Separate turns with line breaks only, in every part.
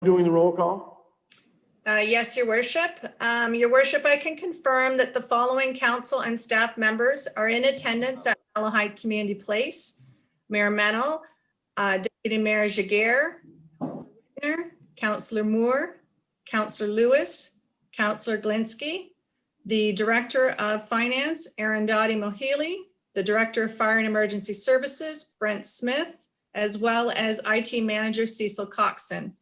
doing the roll call?
Yes, Your Worship. Your Worship, I can confirm that the following council and staff members are in attendance at Malahide Community Place. Mayor Mennell, Deputy Mayor Giguère, Councillor Moore, Councillor Lewis, Councillor Glinsky, the Director of Finance, Arundhati Mohili, the Director of Fire and Emergency Services, Brent Smith, as well as IT Manager Cecil Coxon.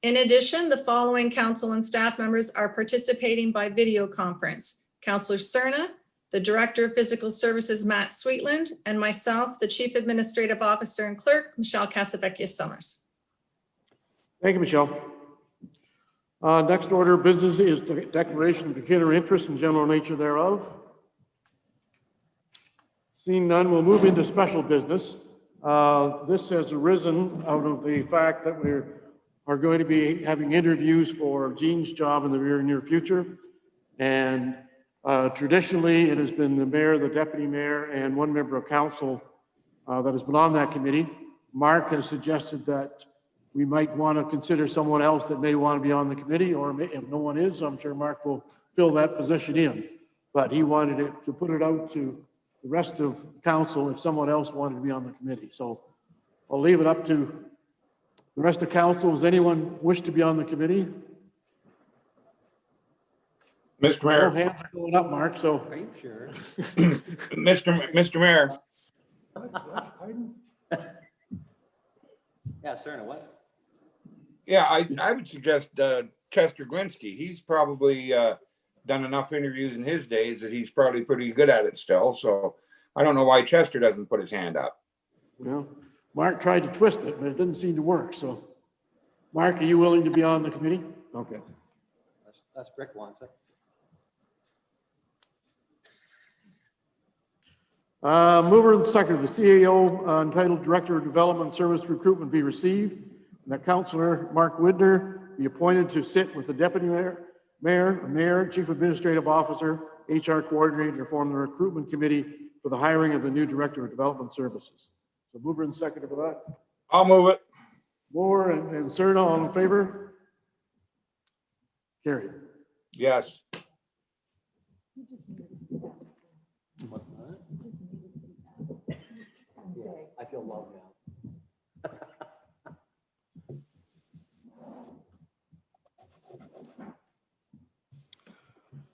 In addition, the following council and staff members are participating by video conference. Councillor Cerna, the Director of Physical Services, Matt Sweetland, and myself, the Chief Administrative Officer and Clerk, Michelle Casavecchia Summers.
Thank you, Michelle. Next order of business is the declaration of peculiar interest and general nature thereof. Seeing none, we'll move into special business. This has arisen out of the fact that we are going to be having interviews for Jean's job in the very near future. And traditionally, it has been the mayor, the deputy mayor, and one member of council that has been on that committee. Mark has suggested that we might want to consider someone else that may want to be on the committee, or if no one is, I'm sure Mark will fill that position in. But he wanted it to put it out to the rest of council if someone else wanted to be on the committee. So I'll leave it up to the rest of council. Does anyone wish to be on the committee?
Mr. Mayor.
No hands are going up, Mark, so.
Are you sure?
Mr. Mayor.
Yeah, Cerna, what?
Yeah, I would suggest Chester Glinsky. He's probably done enough interviews in his days that he's probably pretty good at it still. So I don't know why Chester doesn't put his hand up.
Well, Mark tried to twist it, but it didn't seem to work. So, Mark, are you willing to be on the committee? Okay.
That's Rick wants it.
Mover and seconder, the CAO entitled Director of Development Service Recruitment be received, and that Councillor Mark Widner be appointed to sit with the Deputy Mayor, Chief Administrative Officer, HR Coordinator to form the Recruitment Committee for the hiring of the new Director of Development Services. So mover and seconder for that.
I'll move it.
Moore and Cerna, all in favor? Carried.
Yes.
What's that? Yeah, I feel loved now.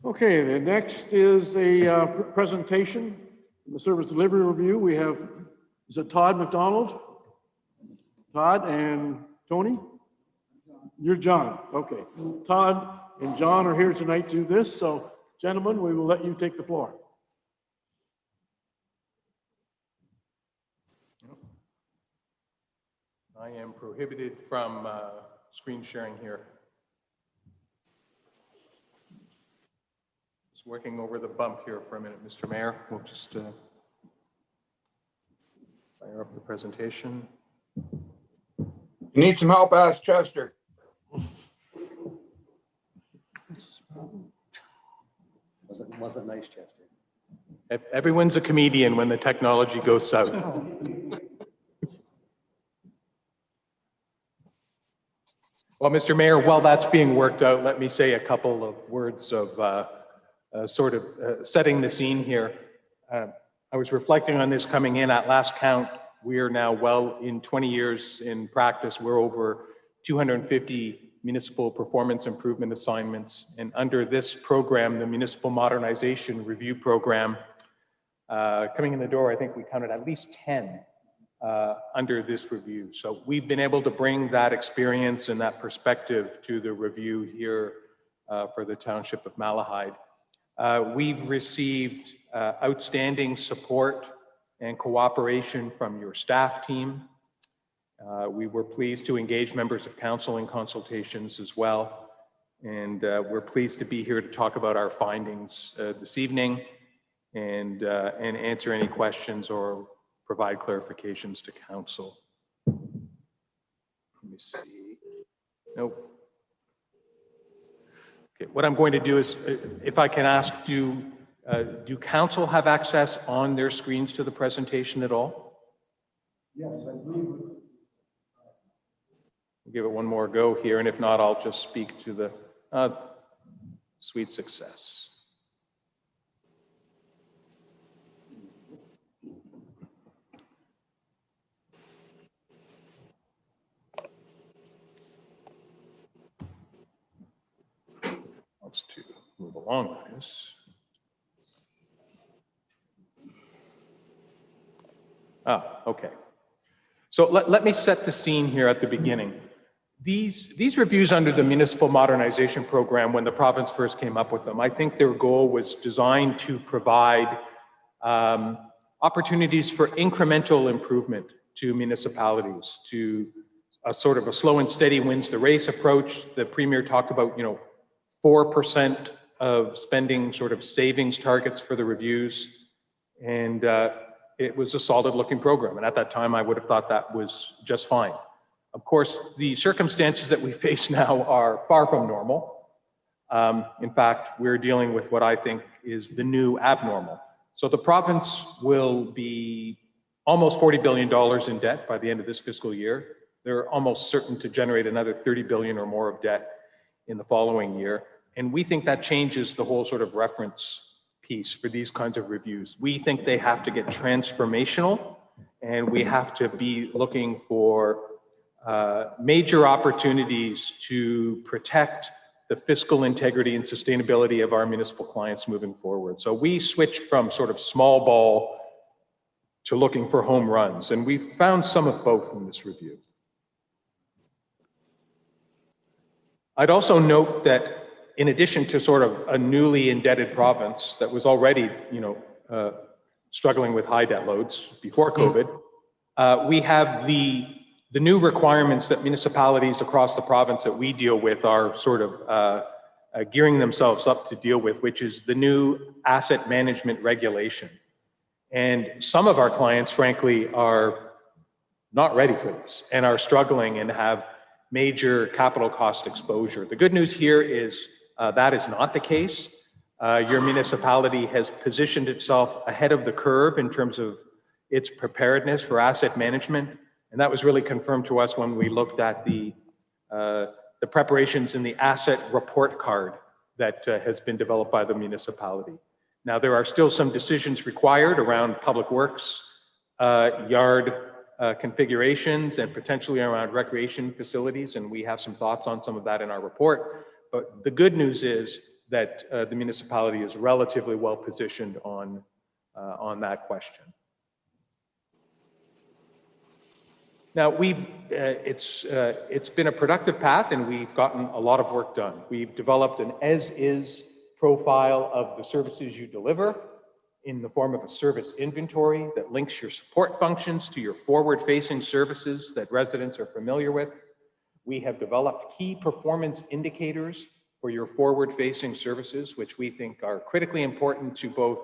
Okay, the next is a presentation, the service delivery review. We have, is it Todd McDonald? Todd and Tony? You're John, okay. Todd and John are here tonight to do this, so gentlemen, we will let you take the floor.
I am prohibited from screen sharing here. Just working over the bump here for a minute, Mr. Mayor. We'll just fire up the presentation.
You need some help, ask Chester.
Wasn't nice, Chester.
Everyone's a comedian when the technology goes south. Well, Mr. Mayor, while that's being worked out, let me say a couple of words of setting the scene here. I was reflecting on this coming in. At last count, we are now well in 20 years in practice. We're over 250 municipal performance improvement assignments. And under this program, the Municipal Modernization Review Program, coming in the door, I think we counted at least 10 under this review. So we've been able to bring that experience and that perspective to the review here for the Township of Malahide. We've received outstanding support and cooperation from your staff team. We were pleased to engage members of council in consultations as well. And we're pleased to be here to talk about our findings this evening and answer any questions or provide clarifications to council. Let me see. Nope. Okay, what I'm going to do is, if I can ask, do council have access on their screens to the presentation at all?
Yes, I believe.
give it one more go here, and if not, I'll just speak to the sweet success. Let's to move along with this. Okay. So let me set the scene here at the beginning. These reviews under the Municipal Modernization Program, when the province first came up with them, I think their goal was designed to provide opportunities for incremental improvement to municipalities, to a sort of a slow and steady wins the race approach. The Premier talked about, 4% of spending sort of savings targets for the reviews. And it was a solid looking program. And at that time, I would have thought that was just fine. Of course, the circumstances that we face now are far from normal. In fact, we're dealing with what I think is the new abnormal. So the province will be almost $40 billion in debt by the end of this fiscal year. They're almost certain to generate another 30 billion or more of debt in the following year. And we think that changes the whole sort of reference piece for these kinds of reviews. We think they have to get transformational, and we have to be looking for major opportunities to protect the fiscal integrity and sustainability of our municipal clients moving forward. So we switched from sort of small ball to looking for home runs, and we've found some of both in this review. I'd also note that in addition to sort of a newly indebted province that was already, struggling with high debt loads before COVID, we have the new requirements that municipalities across the province that we deal with are sort of gearing themselves up to deal with, which is the new asset management regulation. And some of our clients, frankly, are not ready for this and are struggling and have major capital cost exposure. The good news here is that is not the case. Your municipality has positioned itself ahead of the curve in terms of its preparedness for asset management. And that was really confirmed to us when we looked at the preparations in the asset report card that has been developed by the municipality. Now, there are still some decisions required around public works, yard configurations, and potentially around recreation facilities. And we have some thoughts on some of that in our report. But the good news is that the municipality is relatively well positioned on that question. Now, it's been a productive path, and we've gotten a lot of work done. We've developed an as-is profile of the services you deliver in the form of a service inventory that links your support functions to your forward-facing services that residents are familiar with. We have developed key performance indicators for your forward-facing services, which we think are critically important to both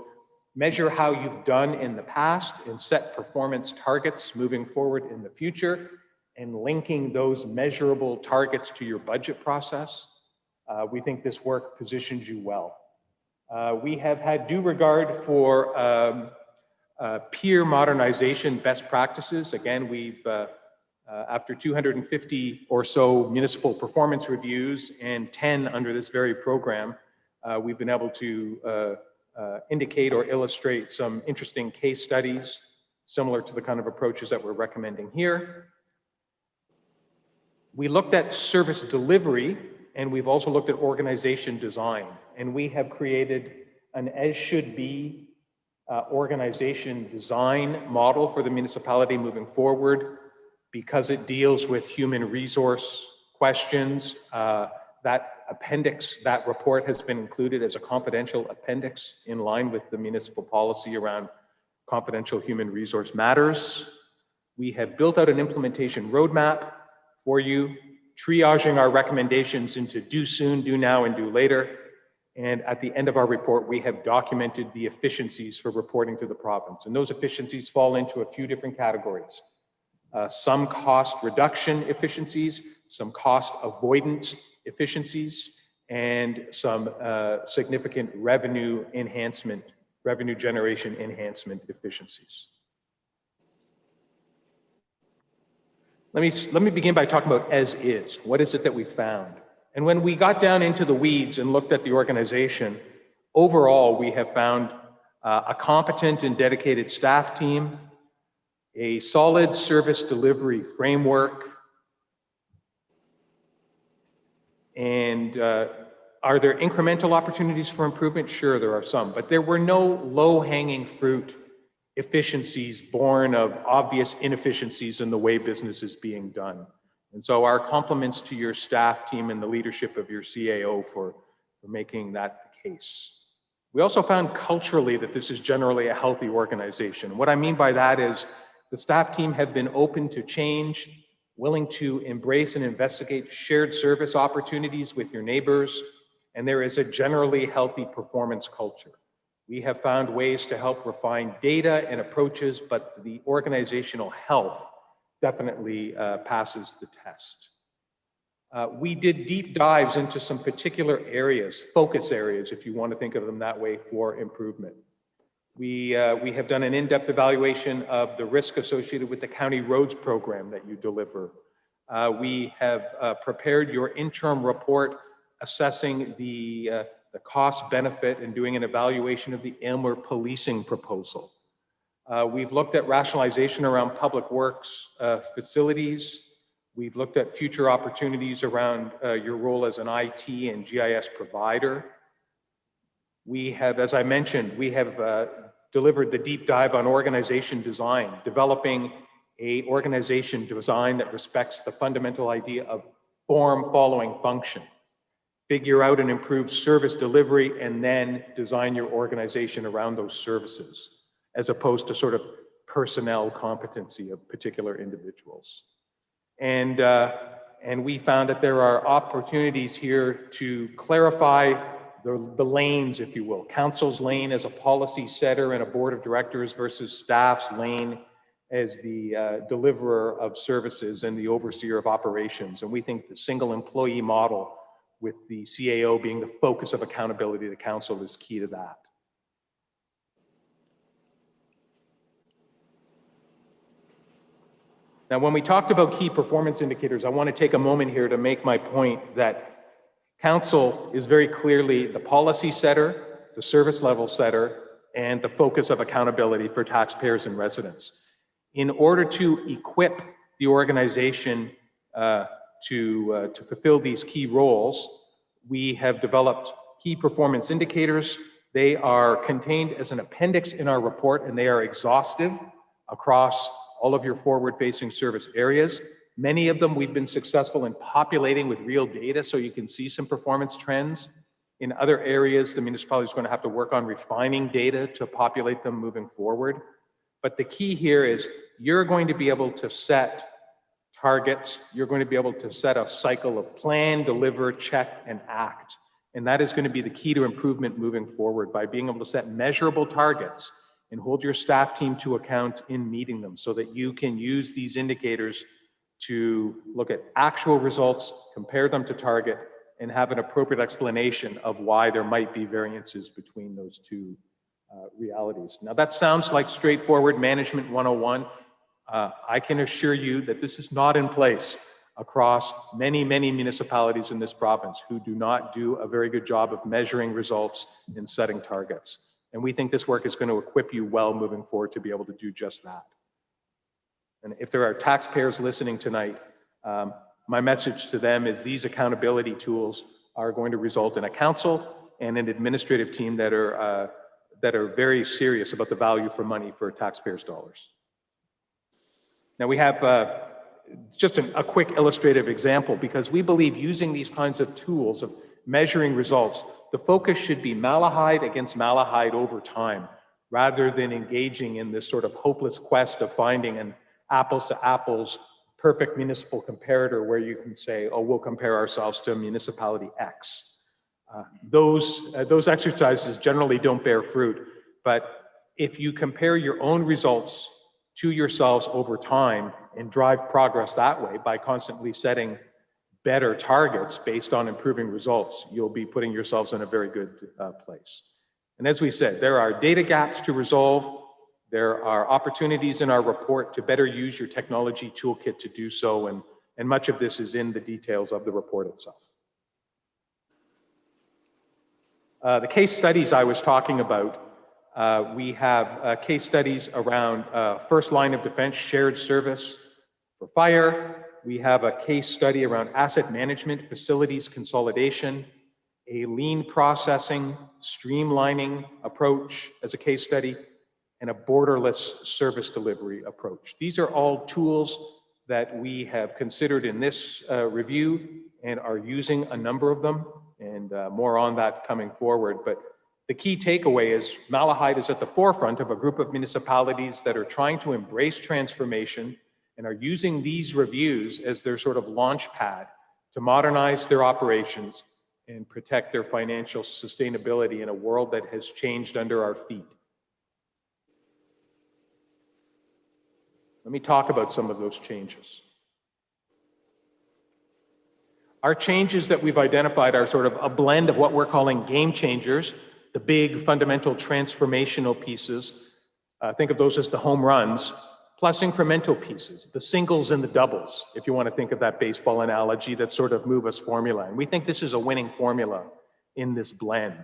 measure how you've done in the past and set performance targets moving forward in the future, and linking those measurable targets to your budget process. We think this work positions you well. We have had due regard for peer modernization best practices. Again, we've after 250 or so municipal performance reviews and 10 under this very program, we've been able to indicate or illustrate some interesting case studies similar to the kind of approaches that we're recommending here. We looked at service delivery, and we've also looked at organization design, and we have created an as-should-be organization design model for the municipality moving forward, because it deals with human resource questions. That appendix, that report has been included as a confidential appendix in line with the municipal policy around confidential human resource matters. We have built out an implementation roadmap for you, triaging our recommendations into do soon, do now, and do later. And at the end of our report, we have documented the efficiencies for reporting to the province. And those efficiencies fall into a few different categories. Some cost reduction efficiencies, some cost avoidance efficiencies, and some significant revenue generation enhancement efficiencies. Let me begin by talking about as is. What is it that we found? And when we got down into the weeds and looked at the organization, overall, we have found a competent and dedicated staff team, a solid service delivery framework, and are there incremental opportunities for improvement? Sure, there are some, but there were no low-hanging fruit efficiencies born of obvious inefficiencies in the way business is being done. And so our compliments to your staff team and the leadership of your CAO for making that the case. We also found culturally that this is generally a healthy organization. What I mean by that is the staff team have been open to change, willing to embrace and investigate shared service opportunities with your neighbors, and there is a generally healthy performance culture. We have found ways to help refine data and approaches, but the organizational health definitely passes the test. We did deep dives into some particular areas, focus areas, if you want to think of them that way, for improvement. We have done an in-depth evaluation of the risk associated with the county roads program that you deliver. We have prepared your interim report assessing the cost benefit and doing an evaluation of the Aylmer policing proposal. We've looked at rationalization around public works facilities. We've looked at future opportunities around your role as an IT and GIS provider. We have, as I mentioned, we have delivered the deep dive on organization design, developing an organization design that respects the fundamental idea of form following function. Figure out and improve service delivery, and then design your organization around those services, as opposed to sort of personnel competency of particular individuals. And we found that there are opportunities here to clarify the lanes, if you will. Council's lane as a policy setter and a board of directors versus staff's lane as the deliverer of services and the overseer of operations. And we think the single employee model with the CAO being the focus of accountability to council is key to that. Now, when we talked about key performance indicators, I want to take a moment here to make my point that council is very clearly the policy setter, the service level setter, and the focus of accountability for taxpayers and residents. In order to equip the organization to fulfill these key roles, we have developed key performance indicators. They are contained as an appendix in our report, and they are exhaustive across all of your forward-facing service areas. Many of them we've been successful in populating with real data, so you can see some performance trends. In other areas, the municipality is going to have to work on refining data to populate them moving forward. But the key here is you're going to be able to set targets. You're going to be able to set a cycle of plan, deliver, check, and act. And that is going to be the key to improvement moving forward, by being able to set measurable targets and hold your staff team to account in meeting them, so that you can use these indicators to look at actual results, compare them to target, and have an appropriate explanation of why there might be variances between those two realities. Now, that sounds like straightforward management 101. I can assure you that this is not in place across many, many municipalities in this province who do not do a very good job of measuring results and setting targets. And we think this work is going to equip you well moving forward to be able to do just that. And if there are taxpayers listening tonight, my message to them is these accountability tools are going to result in a council and an administrative team that are very serious about the value for money for taxpayers' dollars. Now we have just a quick illustrative example, because we believe using these kinds of tools of measuring results, the focus should be Malahide against Malahide over time, rather than engaging in this sort of hopeless quest of finding an apples to apples perfect municipal comparator where you can say, oh, we'll compare ourselves to municipality X. Those exercises generally don't bear fruit, but if you compare your own results to yourselves over time and drive progress that way by constantly setting better targets based on improving results, you'll be putting yourselves in a very good place. And as we said, there are data gaps to resolve. There are opportunities in our report to better use your technology toolkit to do so, and much of this is in the details of the report itself. The case studies I was talking about, we have case studies around first line of defense, shared service for fire. We have a case study around asset management, facilities consolidation, a lean processing, streamlining approach as a case study, and a borderless service delivery approach. These are all tools that we have considered in this review and are using a number of them, and more on that coming forward. But the key takeaway is Malahide is at the forefront of a group of municipalities that are trying to embrace transformation and are using these reviews as their sort of launch pad to modernize their operations and protect their financial sustainability in a world that has changed under our feet. Let me talk about some of those changes. Our changes that we've identified are sort of a blend of what we're calling game changers, the big fundamental transformational pieces. Think of those as the home runs, plus incremental pieces, the singles and the doubles, if you want to think of that baseball analogy, that sort of move us formula. And we think this is a winning formula in this blend.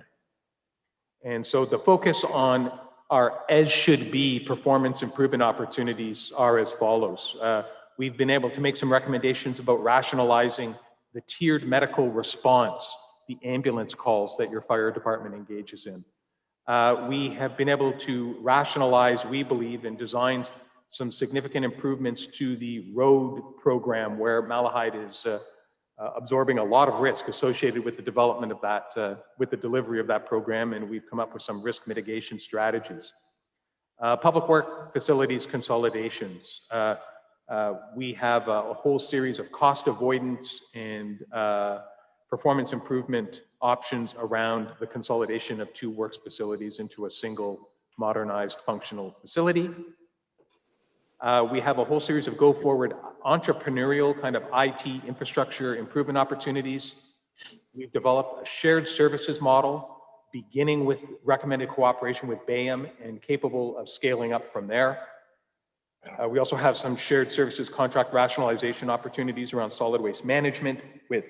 And so the focus on our as should be performance improvement opportunities are as follows. We've been able to make some recommendations about rationalizing the tiered medical response, the ambulance calls that your fire department engages in. We have been able to rationalize, we believe, and design some significant improvements to the road program where Malahide is absorbing a lot of risk associated with the development of that, with the delivery of that program, and we've come up with some risk mitigation strategies. Public work facilities consolidations. We have a whole series of cost avoidance and performance improvement options around the consolidation of two works facilities into a single modernized functional facility. We have a whole series of go-forward entrepreneurial kind of IT infrastructure improvement opportunities. We've developed a shared services model, beginning with recommended cooperation with BAM and capable of scaling up from there. We also have some shared services contract rationalization opportunities around solid waste management with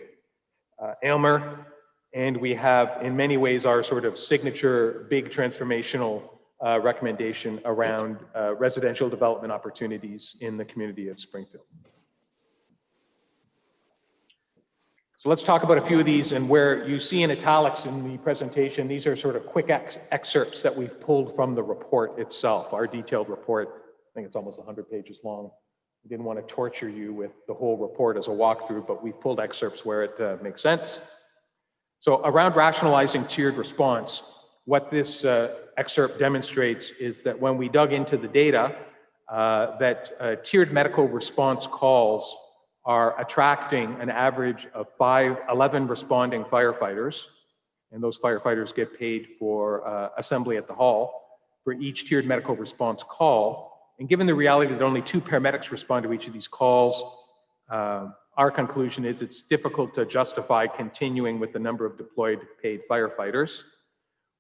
Aylmer. And we have, in many ways, our sort of signature big transformational recommendation around residential development opportunities in the community of Springfield. So let's talk about a few of these, and where you see in italics in the presentation, these are sort of quick excerpts that we've pulled from the report itself, our detailed report. I think it's almost 100 pages long. We didn't want to torture you with the whole report as a walkthrough, but we've pulled excerpts where it makes sense. So around rationalizing tiered response, what this excerpt demonstrates is that when we dug into the data, that tiered medical response calls are attracting an average of 11 responding firefighters, and those firefighters get paid for assembly at the hall for each tiered medical response call. And given the reality that only 2 paramedics respond to each of these calls, our conclusion is it's difficult to justify continuing with the number of deployed paid firefighters.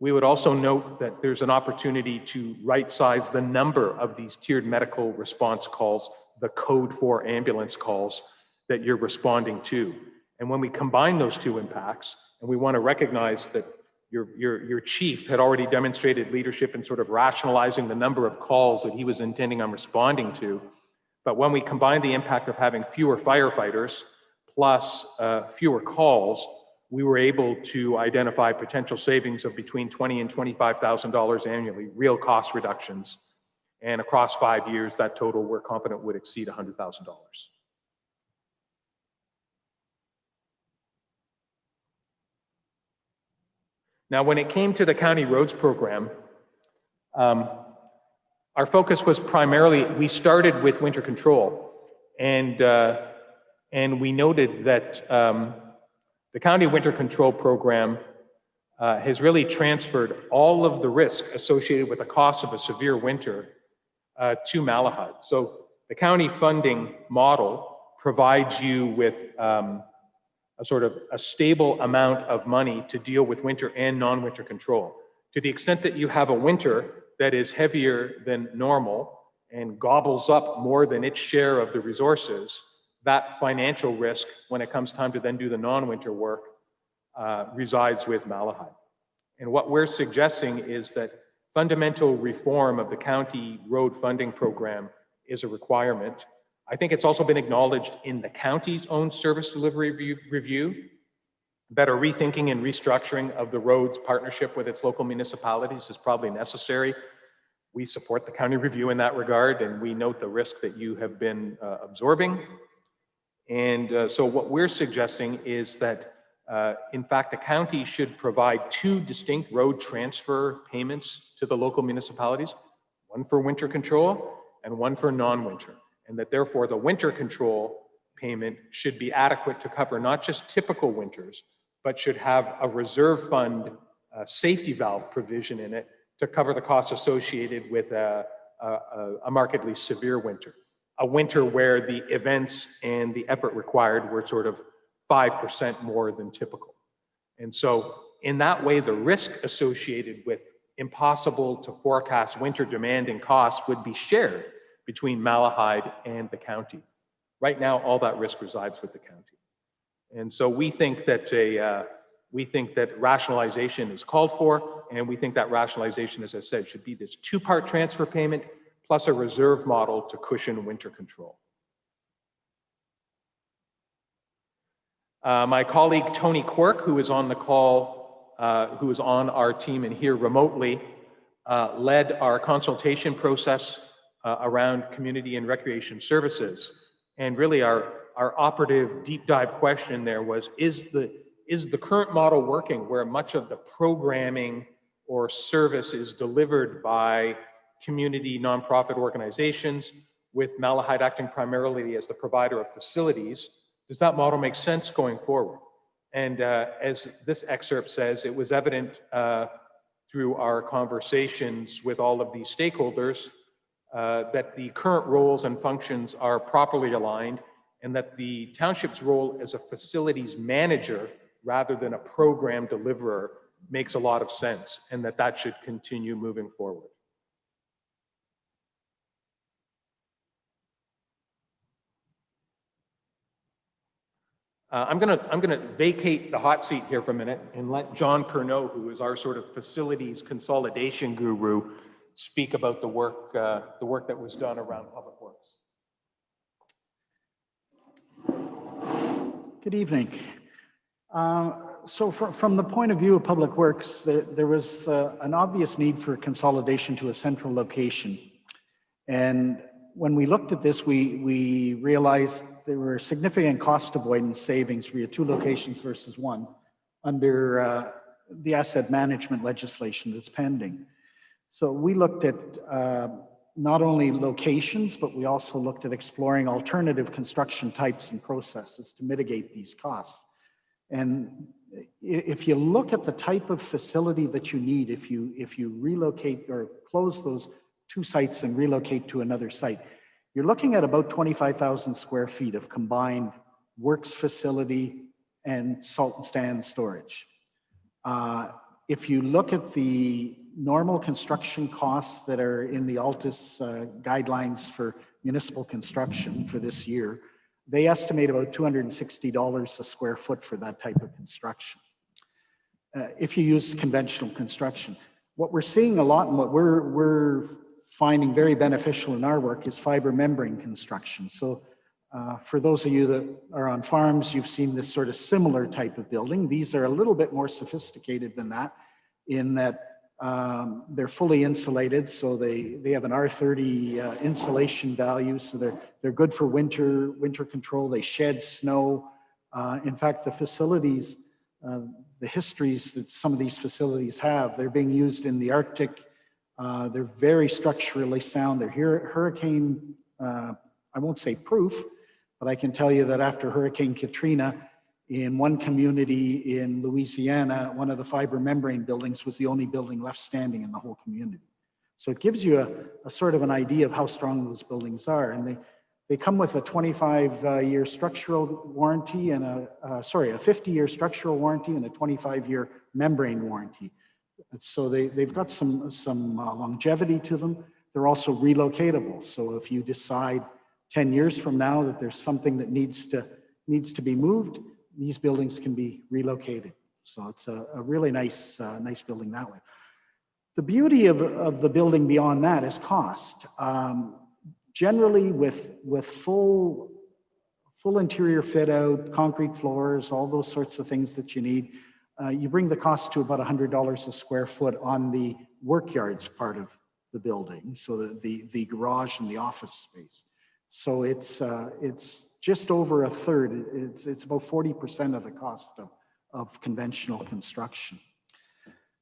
We would also note that there's an opportunity to right-size the number of these tiered medical response calls, the code for ambulance calls that you're responding to. And when we combine those two impacts, and we want to recognize that your chief had already demonstrated leadership in sort of rationalizing the number of calls that he was intending on responding to. But when we combine the impact of having fewer firefighters plus fewer calls, we were able to identify potential savings of between $20,000 and $25,000 annually, real cost reductions. And across 5 years, that total we're confident would exceed $100,000. Now, when it came to the county roads program, our focus was primarily, we started with winter control, and we noted that the county winter control program has really transferred all of the risk associated with the cost of a severe winter to Malahide. So the county funding model provides you with a sort of a stable amount of money to deal with winter and non-winter control. To the extent that you have a winter that is heavier than normal and gobbles up more than its share of the resources, that financial risk, when it comes time to then do the non-winter work, resides with Malahide. And what we're suggesting is that fundamental reform of the county road funding program is a requirement. I think it's also been acknowledged in the county's own service delivery review that a rethinking and restructuring of the roads partnership with its local municipalities is probably necessary. We support the county review in that regard, and we note the risk that you have been absorbing. And so what we're suggesting is that, in fact, the county should provide 2 distinct road transfer payments to the local municipalities, one for winter control and one for non-winter. And that therefore the winter control payment should be adequate to cover not just typical winters, but should have a reserve fund safety valve provision in it to cover the costs associated with a markedly severe winter. A winter where the events and the effort required were sort of 5% more than typical. And so in that way, the risk associated with impossible to forecast winter demand and costs would be shared between Malahide and the county. Right now, all that risk resides with the county. And so we think that rationalization is called for, and we think that rationalization, as I said, should be this 2-part transfer payment plus a reserve model to cushion winter control. My colleague Tony Quirk, who is on the call, who is on our team and here remotely, led our consultation process around community and recreation services. And really our operative deep dive question there was, is the current model working where much of the programming or service is delivered by community nonprofit organizations with Malahide acting primarily as the provider of facilities? Does that model make sense going forward? And as this excerpt says, it was evident through our conversations with all of these stakeholders that the current roles and functions are properly aligned, and that the township's role as a facilities manager rather than a program deliverer makes a lot of sense, and that should continue moving forward. I'm gonna vacate the hot seat here for a minute and let John Pernot, who is our sort of facilities consolidation guru, speak about the work that was done around Public Works.
Good evening. So from the point of view of Public Works, there was an obvious need for consolidation to a central location. And when we looked at this, we realized there were significant cost avoidance savings. We had 2 locations versus 1 under the asset management legislation that's pending. So we looked at not only locations, but we also looked at exploring alternative construction types and processes to mitigate these costs. And if you look at the type of facility that you need, if you relocate or close those 2 sites and relocate to another site, you're looking at about 25,000 square feet of combined works facility and salt and sand storage. If you look at the normal construction costs that are in the Altus guidelines for municipal construction for this year, they estimate about $260 a square foot for that type of construction. If you use conventional construction, what we're seeing a lot and what we're finding very beneficial in our work is fiber membrane construction. So for those of you that are on farms, you've seen this sort of similar type of building. These are a little bit more sophisticated than that in that they're fully insulated, so they have an R30 insulation value, so they're good for winter control. They shed snow. In fact, the facilities, the histories that some of these facilities have, they're being used in the Arctic. They're very structurally sound. They're hurricane, I won't say proof, but I can tell you that after Hurricane Katrina, in one community in Louisiana, one of the fiber membrane buildings was the only building left standing in the whole community. So it gives you a sort of an idea of how strong those buildings are. And they come with a 25-year structural warranty and a 50-year structural warranty and a 25-year membrane warranty. So they've got some longevity to them. They're also relocatable. So if you decide 10 years from now that there's something that needs to be moved, these buildings can be relocated. So it's a really nice building that way. The beauty of the building beyond that is cost. Generally with full interior fit out, concrete floors, all those sorts of things that you need, you bring the cost to about $100 a square foot on the workyards part of the building, so the garage and the office space. So it's just over a third. It's about 40% of the cost of conventional construction.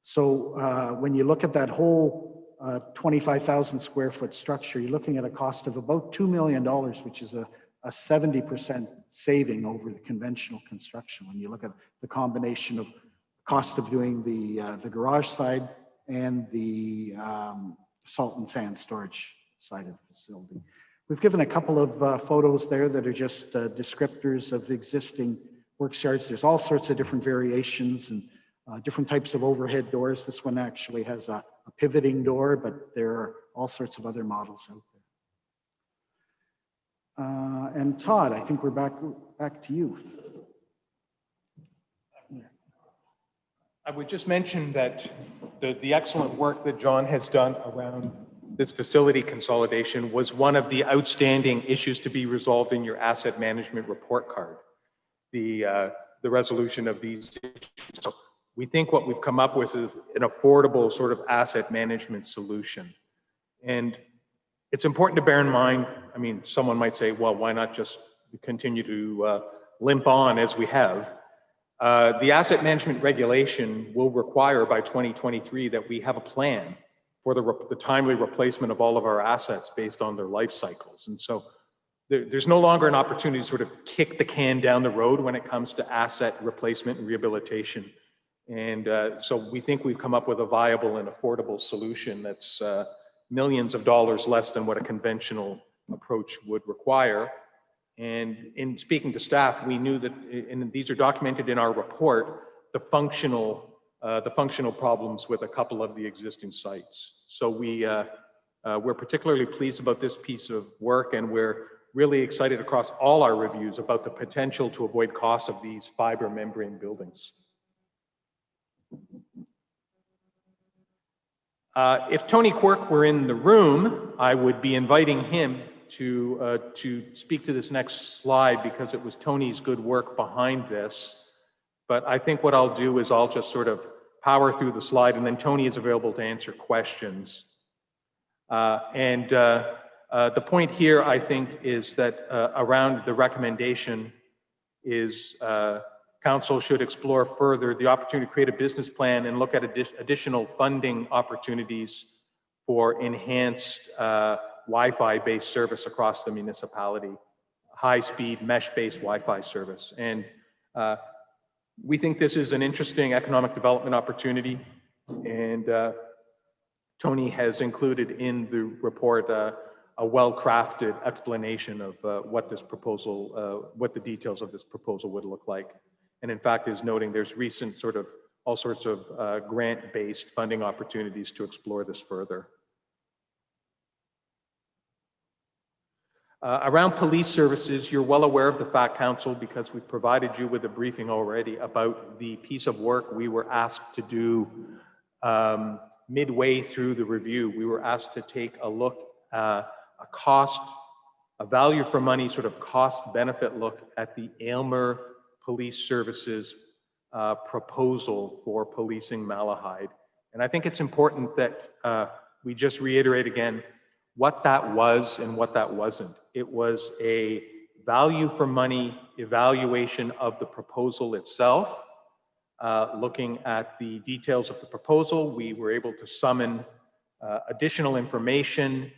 So when you look at that whole 25,000 square foot structure, you're looking at a cost of about $2 million, which is a 70% saving over the conventional construction. When you look at the combination of cost of doing the garage side and the salt and sand storage side of the facility. We've given a couple of photos there that are just descriptors of existing works yards. There's all sorts of different variations and different types of overhead doors. This one actually has a pivoting door, but there are all sorts of other models out there. And Todd, I think we're back to you.
I would just mention that the excellent work that John has done around this facility consolidation was one of the outstanding issues to be resolved in your asset management report card, the resolution of these issues. So we think what we've come up with is an affordable sort of asset management solution. And it's important to bear in mind, I mean, someone might say, well, why not just continue to limp on as we have? The asset management regulation will require by 2023 that we have a plan for the timely replacement of all of our assets based on their life cycles. And so there's no longer an opportunity to sort of kick the can down the road when it comes to asset replacement and rehabilitation. And so we think we've come up with a viable and affordable solution that's millions of dollars less than what a conventional approach would require. And in speaking to staff, we knew that, and these are documented in our report, the functional problems with a couple of the existing sites. So we're particularly pleased about this piece of work, and we're really excited across all our reviews about the potential to avoid costs of these fiber membrane buildings. If Tony Quirk were in the room, I would be inviting him to speak to this next slide, because it was Tony's good work behind this. But I think what I'll do is I'll just sort of power through the slide, and then Tony is available to answer questions. The point here, I think, is that around the recommendation is Council should explore further the opportunity to create a business plan and look at additional funding opportunities for enhanced Wi-Fi based service across the municipality, high-speed mesh-based Wi-Fi service. And we think this is an interesting economic development opportunity, and Tony has included in the report a well-crafted explanation of what this proposal, what the details of this proposal would look like. And in fact, is noting there's recent sort of all sorts of grant-based funding opportunities to explore this further. Around police services, you're well aware of the fact, Council, because we've provided you with a briefing already about the piece of work we were asked to do midway through the review. We were asked to take a look, a value for money sort of cost benefit look at the Aylmer Police Services proposal for policing Malahide. And I think it's important that we just reiterate again what that was and what that wasn't. It was a value for money evaluation of the proposal itself. Looking at the details of the proposal, we were able to summon additional information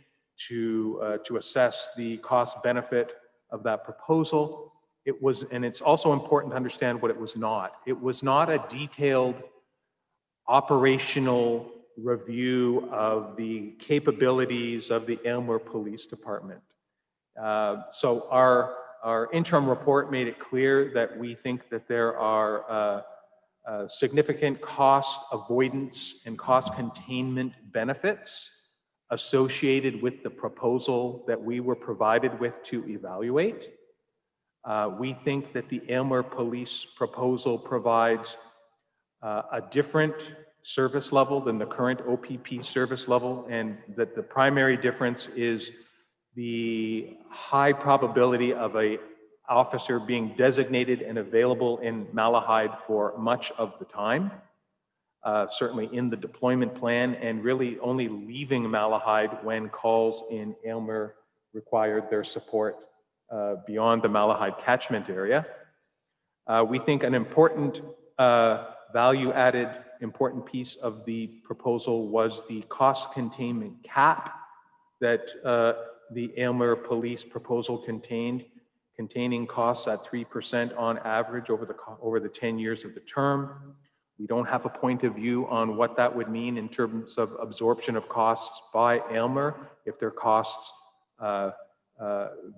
to assess the cost benefit of that proposal. It was, and it's also important to understand what it was not. It was not a detailed operational review of the capabilities of the Aylmer Police Department. So our interim report made it clear that we think that there are significant cost avoidance and cost containment benefits associated with the proposal that we were provided with to evaluate. We think that the Aylmer Police proposal provides a different service level than the current OPP service level, and that the primary difference is the high probability of a officer being designated and available in Malahide for much of the time, certainly in the deployment plan, and really only leaving Malahide when calls in Aylmer required their support beyond the Malahide catchment area. We think an important value-added important piece of the proposal was the cost containment cap that the Aylmer Police proposal containing costs at 3% on average over the 10 years of the term. We don't have a point of view on what that would mean in terms of absorption of costs by Aylmer if their costs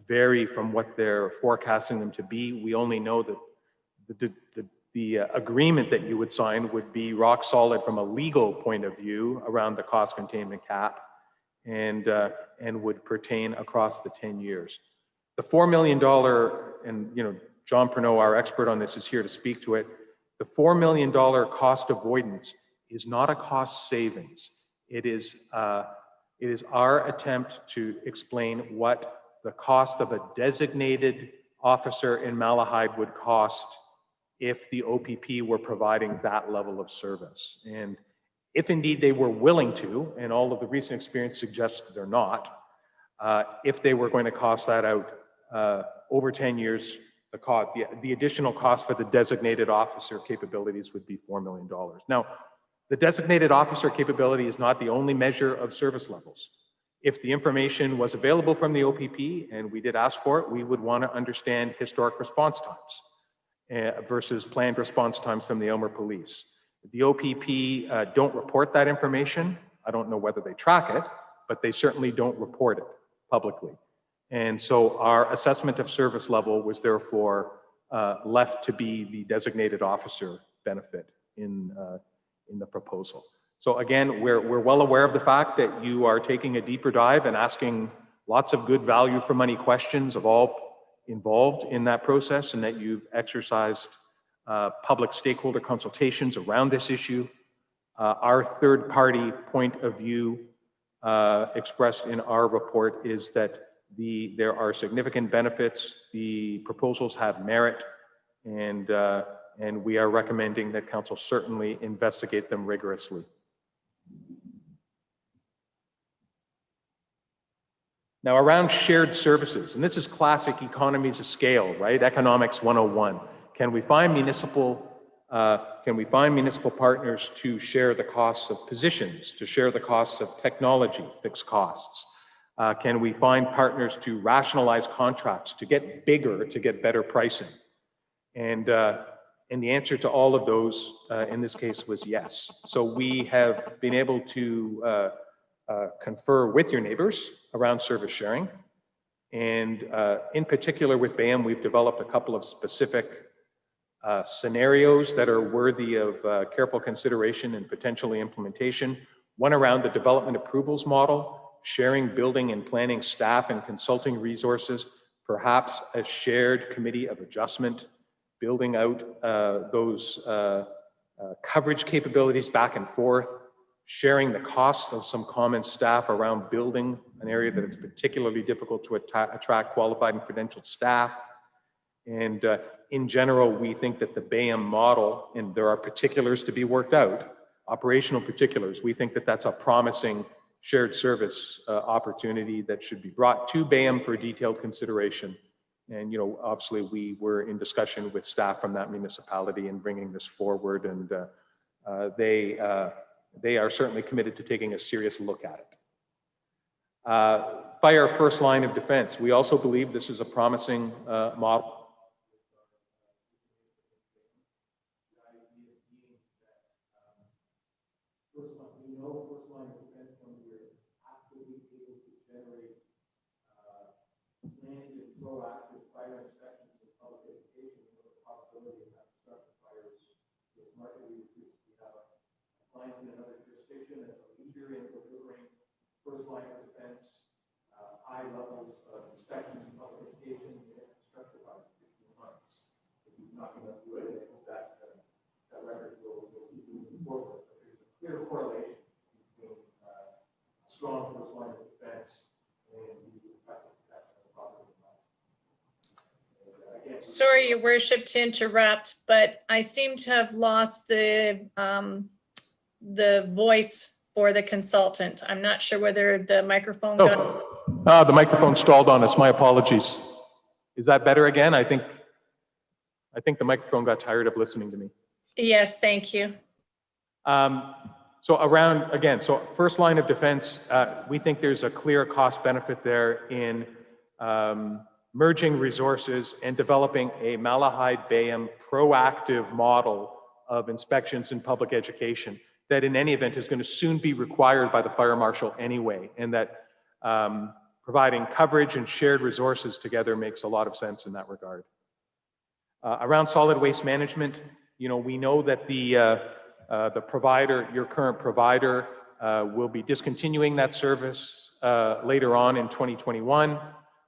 vary from what they're forecasting them to be. We only know that the agreement that you would sign would be rock solid from a legal point of view around the cost containment cap, and would pertain across the 10 years. The $4 million, and John Pernod, our expert on this, is here to speak to it. The $4 million cost avoidance is not a cost savings. It is our attempt to explain what the cost of a designated officer in Malahide would cost if the OPP were providing that level of service. And if indeed they were willing to, and all of the recent experience suggests that they're not, if they were going to cost that out over 10 years, the additional cost for the designated officer capabilities would be $4 million. Now, the designated officer capability is not the only measure of service levels. If the information was available from the OPP, and we did ask for it, we would want to understand historic response times versus planned response times from the Aylmer Police. The OPP don't report that information. I don't know whether they track it, but they certainly don't report it publicly. And so our assessment of service level was therefore left to be the designated officer benefit in the proposal. So again, we're well aware of the fact that you are taking a deeper dive and asking lots of good value for money questions of all involved in that process, and that you've exercised public stakeholder consultations around this issue. Our third party point of view expressed in our report is that there are significant benefits, the proposals have merit, and we are recommending that council certainly investigate them rigorously. Now, around shared services, and this is classic economies of scale, right? Economics 101. Can we find municipal partners to share the costs of positions, to share the costs of technology, fixed costs? Can we find partners to rationalize contracts, to get bigger, to get better pricing? And the answer to all of those in this case was yes. So we have been able to confer with your neighbors around service sharing. And in particular with BAM, we've developed a couple of specific scenarios that are worthy of careful consideration and potentially implementation. One around the development approvals model, sharing building and planning staff and consulting resources, perhaps a shared committee of adjustment, building out those coverage capabilities back and forth, sharing the cost of some common staff around building an area that it's particularly difficult to attract qualified and credentialed staff. And in general, we think that the BAM model, and there are particulars to be worked out, operational particulars, we think that that's a promising shared service opportunity that should be brought to BAM for detailed consideration. And, obviously we were in discussion with staff from that municipality in bringing this forward, and they are certainly committed to taking a serious look at it. Fire first line of defense. We also believe this is a promising model. First line of defense when we're absolutely able to generate planned and proactive fire inspections and public education with the possibility of catastrophic fires with market we have a client in another jurisdiction as a leader in delivering first line of defense, high levels of inspections and public education, we have constructed about 15 months. If you're not going to do it, I think that record will keep moving forward. But there's a clear correlation between strong first line of defense and the effective protection of the property.
Sorry, Your Worship, to interrupt, but I seem to have lost the voice for the consultant. I'm not sure whether the microphone got.
The microphone stalled on us. My apologies. Is that better again? I think the microphone got tired of listening to me.
Yes, thank you.
So first line of defense, we think there's a clear cost benefit there in merging resources and developing a Malahide-Bayham proactive model of inspections and public education that in any event is going to soon be required by the fire marshal anyway, and that providing coverage and shared resources together makes a lot of sense in that regard. Around solid waste management, we know that the provider, your current provider, will be discontinuing that service later on in 2021.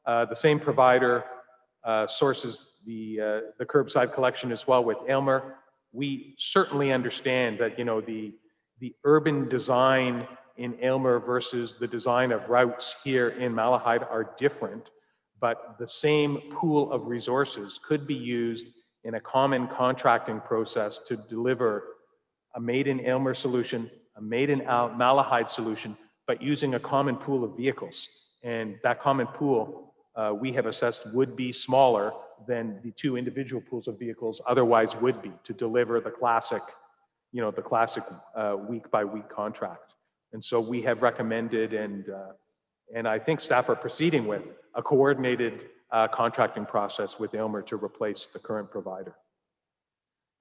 The same provider sources the curbside collection as well with Aylmer. We certainly understand that the urban design in Aylmer versus the design of routes here in Malahide are different, but the same pool of resources could be used in a common contracting process to deliver a made in Aylmer solution, a made in Malahide solution, but using a common pool of vehicles. And that common pool we have assessed would be smaller than the two individual pools of vehicles otherwise would be to deliver the classic week by week contract. And so we have recommended, and I think staff are proceeding with, a coordinated contracting process with Aylmer to replace the current provider.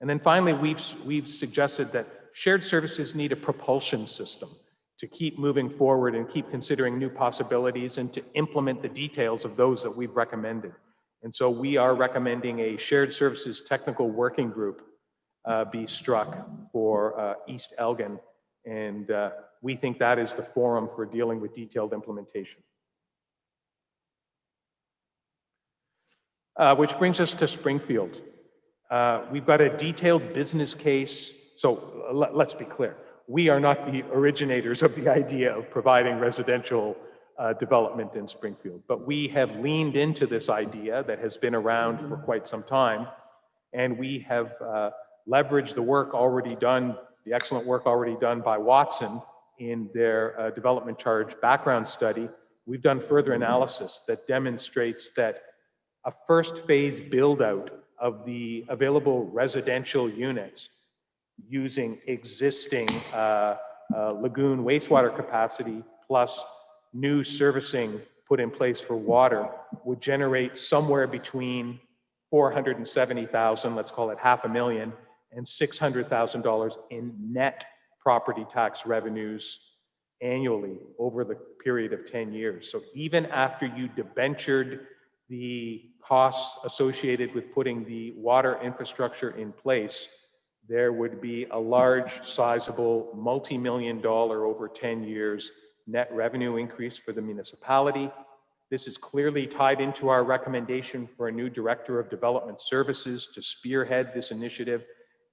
And then finally, we've suggested that shared services need a propulsion system to keep moving forward and keep considering new possibilities and to implement the details of those that we've recommended. And so we are recommending a shared services technical working group be struck for East Elgin. And we think that is the forum for dealing with detailed implementation. Which brings us to Springfield. We've got a detailed business case. So let's be clear. We are not the originators of the idea of providing residential development in Springfield, but we have leaned into this idea that has been around for quite some time, and we have leveraged the work already done, the excellent work already done by Watson in their development charge background study. We've done further analysis that demonstrates that a first phase build out of the available residential units using existing lagoon wastewater capacity plus new servicing put in place for water would generate somewhere between $470,000, let's call it $500,000, and $600,000 in net property tax revenues annually over the period of 10 years. So even after you debentured the costs associated with putting the water infrastructure in place, there would be a large, sizable, multi-million-dollar over 10 years net revenue increase for the municipality. This is clearly tied into our recommendation for a new Director of Development Services to spearhead this initiative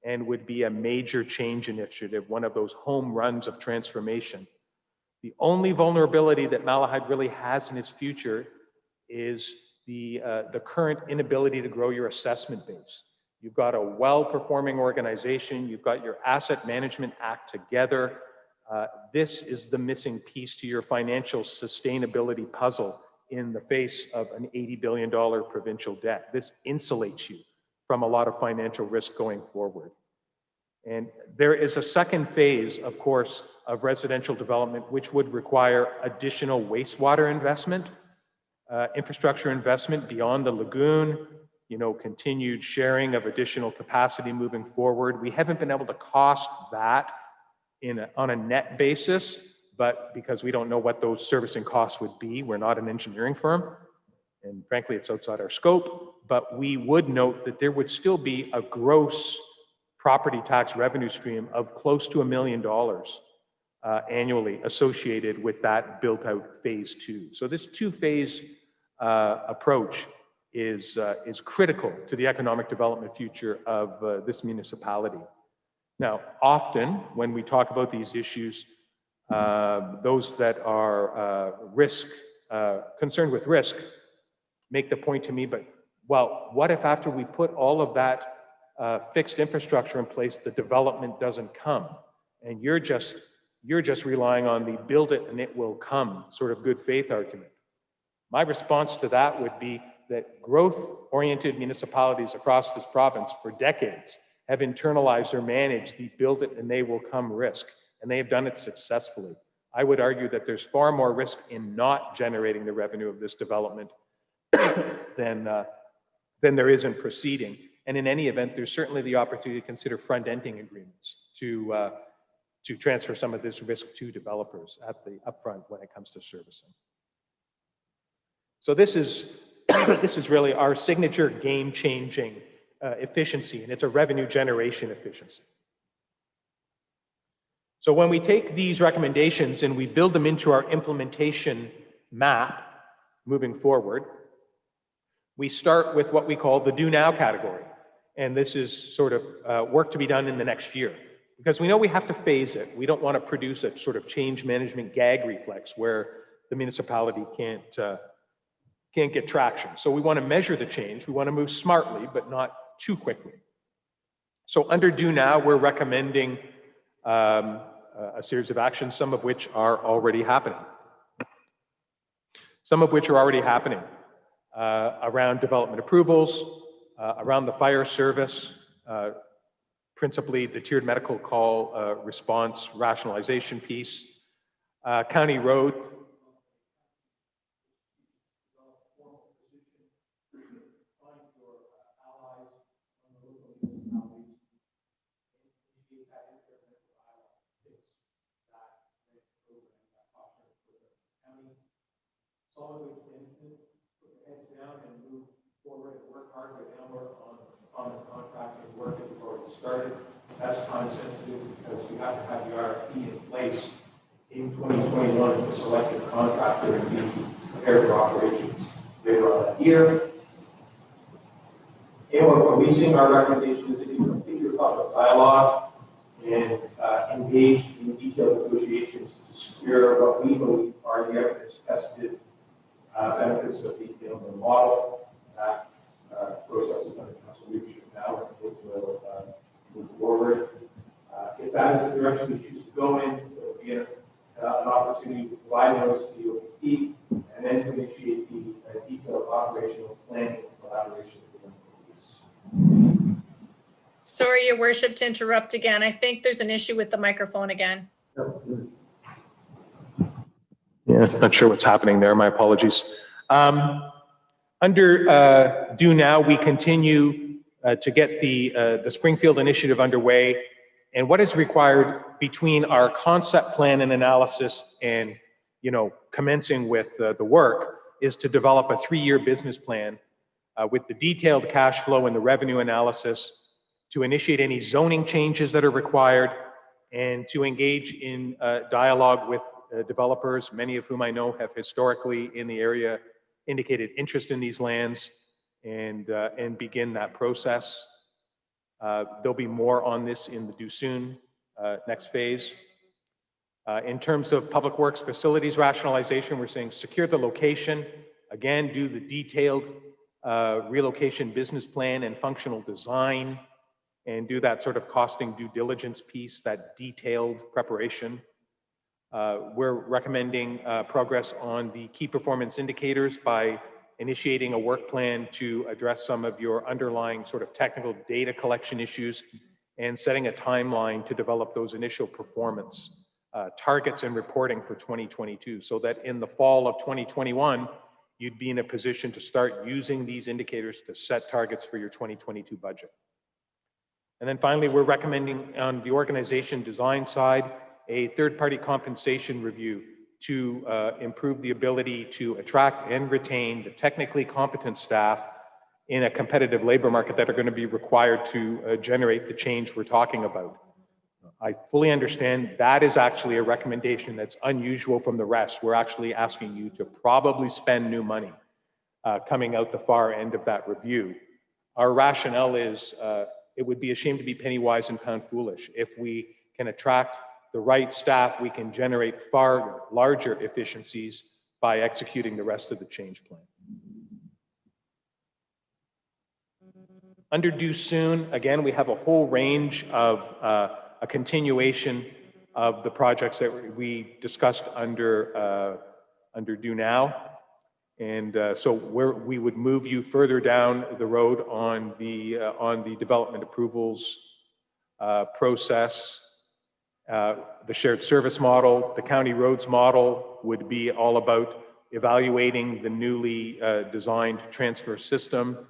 and would be a major change initiative, one of those home runs of transformation. The only vulnerability that Malahide really has in its future is the current inability to grow your assessment base. You've got a well-performing organization. You've got your asset management act together. This is the missing piece to your financial sustainability puzzle in the face of an $80 billion provincial debt. This insulates you from a lot of financial risk going forward. And there is a second phase, of course, of residential development, which would require additional wastewater investment, infrastructure investment beyond the lagoon, continued sharing of additional capacity moving forward. We haven't been able to cost that on a net basis, but because we don't know what those servicing costs would be, we're not an engineering firm, and frankly, it's outside our scope, but we would note that there would still be a gross property tax revenue stream of close to $1 million annually associated with that built out phase 2. So this two-phase approach is critical to the economic development future of this municipality. Now, often when we talk about these issues, those that are concerned with risk make the point to me, but well, what if after we put all of that fixed infrastructure in place, the development doesn't come, and you're just relying on the build it and it will come sort of good faith argument? My response to that would be that growth-oriented municipalities across this province for decades have internalized or managed the build it and they will come risk, and they have done it successfully. I would argue that there's far more risk in not generating the revenue of this development than there is in proceeding. And in any event, there's certainly the opportunity to consider front-ending agreements to transfer some of this risk to developers at the upfront when it comes to servicing. So this is really our signature game-changing efficiency, and it's a revenue generation efficiency. So when we take these recommendations and we build them into our implementation map moving forward, we start with what we call the do now category. And this is sort of work to be done in the next year, because we know we have to phase it. We don't want to produce a sort of change management gag reflex where the municipality can't get traction. So we want to measure the change. We want to move smartly, but not too quickly. So under do now, we're recommending a series of actions, some of which are already happening. Around development approvals, around the fire service, principally the tiered medical call response rationalization piece, county road. Solid waste management, put your heads down and move forward and work hard with Amber on the contracting work that we've already started. That's time sensitive because we have to have the RFP in place in 2021 to select a contractor and be prepared for operations later on that year. And we're releasing our recommendations that you complete your public dialogue and engage in detailed negotiations to secure what we believe are the evidence-tested benefits of the model. That process is under council leadership now, and it will move forward. If that is the direction we choose to go in, there will be an opportunity to provide those to the OPP and then to initiate the detailed operational planning and collaboration with the police.
Sorry, Your Worship, to interrupt again. I think there's an issue with the microphone again.
Yeah, not sure what's happening there. My apologies. Under do now, we continue to get the Springfield initiative underway. And what is required between our concept plan and analysis and, commencing with the work is to develop a 3-year business plan with the detailed cash flow and the revenue analysis, to initiate any zoning changes that are required, and to engage in dialogue with developers, many of whom I know have historically in the area indicated interest in these lands, and begin that process. There'll be more on this in the do soon next phase. In terms of public works facilities rationalization, we're saying secure the location, again, do the detailed relocation business plan and functional design, and do that sort of costing due diligence piece, that detailed preparation. We're recommending progress on the key performance indicators by initiating a work plan to address some of your underlying sort of technical data collection issues and setting a timeline to develop those initial performance targets and reporting for 2022, so that in the fall of 2021, you'd be in a position to start using these indicators to set targets for your 2022 budget. And then finally, we're recommending on the organization design side, a third-party compensation review to improve the ability to attract and retain the technically competent staff in a competitive labor market that are going to be required to generate the change we're talking about. I fully understand that is actually a recommendation that's unusual from the rest. We're actually asking you to probably spend new money coming out the far end of that review. Our rationale is it would be a shame to be penny wise and pound foolish. If we can attract the right staff, we can generate far larger efficiencies by executing the rest of the change plan. Under due soon, again, we have a whole range of a continuation of the projects that we discussed under due now. And so we would move you further down the road on the development approvals process. The shared service model, the county roads model would be all about evaluating the newly designed transfer system.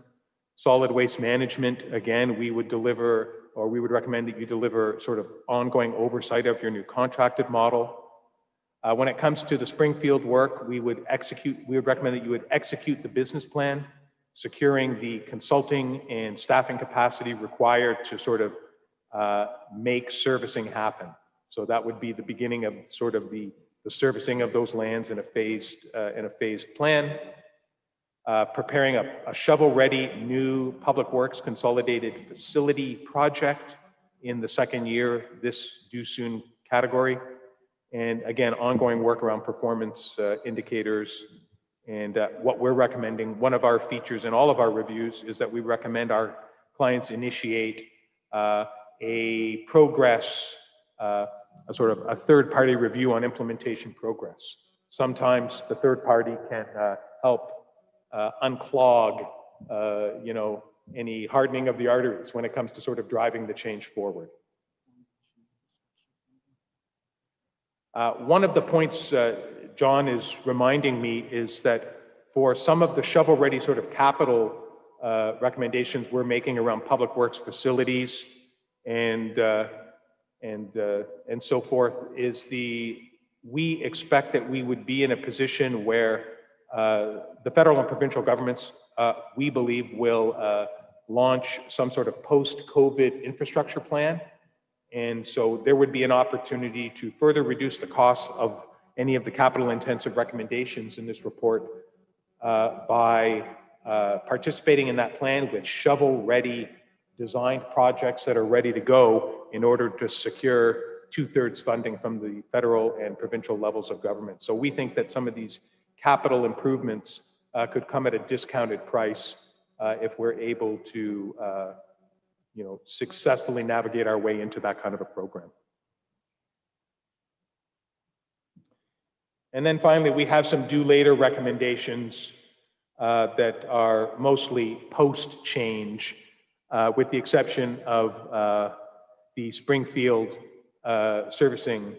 Solid waste management, again, we would deliver, or we would recommend that you deliver sort of ongoing oversight of your new contracted model. When it comes to the Springfield work, we would recommend that you would execute the business plan, securing the consulting and staffing capacity required to sort of make servicing happen. So that would be the beginning of sort of the servicing of those lands in a phased plan. Preparing a shovel-ready new public works consolidated facility project in the second year, this due soon category. And again, ongoing work around performance indicators. And what we're recommending, one of our features in all of our reviews is that we recommend our clients initiate a progress, a sort of a third-party review on implementation progress. Sometimes the third party can help unclog, any hardening of the arteries when it comes to sort of driving the change forward. One of the points John is reminding me is that for some of the shovel-ready sort of capital recommendations we're making around public works facilities and so forth, we expect that we would be in a position where the federal and provincial governments, we believe, will launch some sort of post-COVID infrastructure plan. And so there would be an opportunity to further reduce the costs of any of the capital-intensive recommendations in this report by participating in that plan with shovel-ready designed projects that are ready to go in order to secure 2/3 funding from the federal and provincial levels of government. So we think that some of these capital improvements could come at a discounted price if we're able to successfully navigate our way into that kind of a program. And then finally, we have some due later recommendations that are mostly post-change, with the exception of the Springfield servicing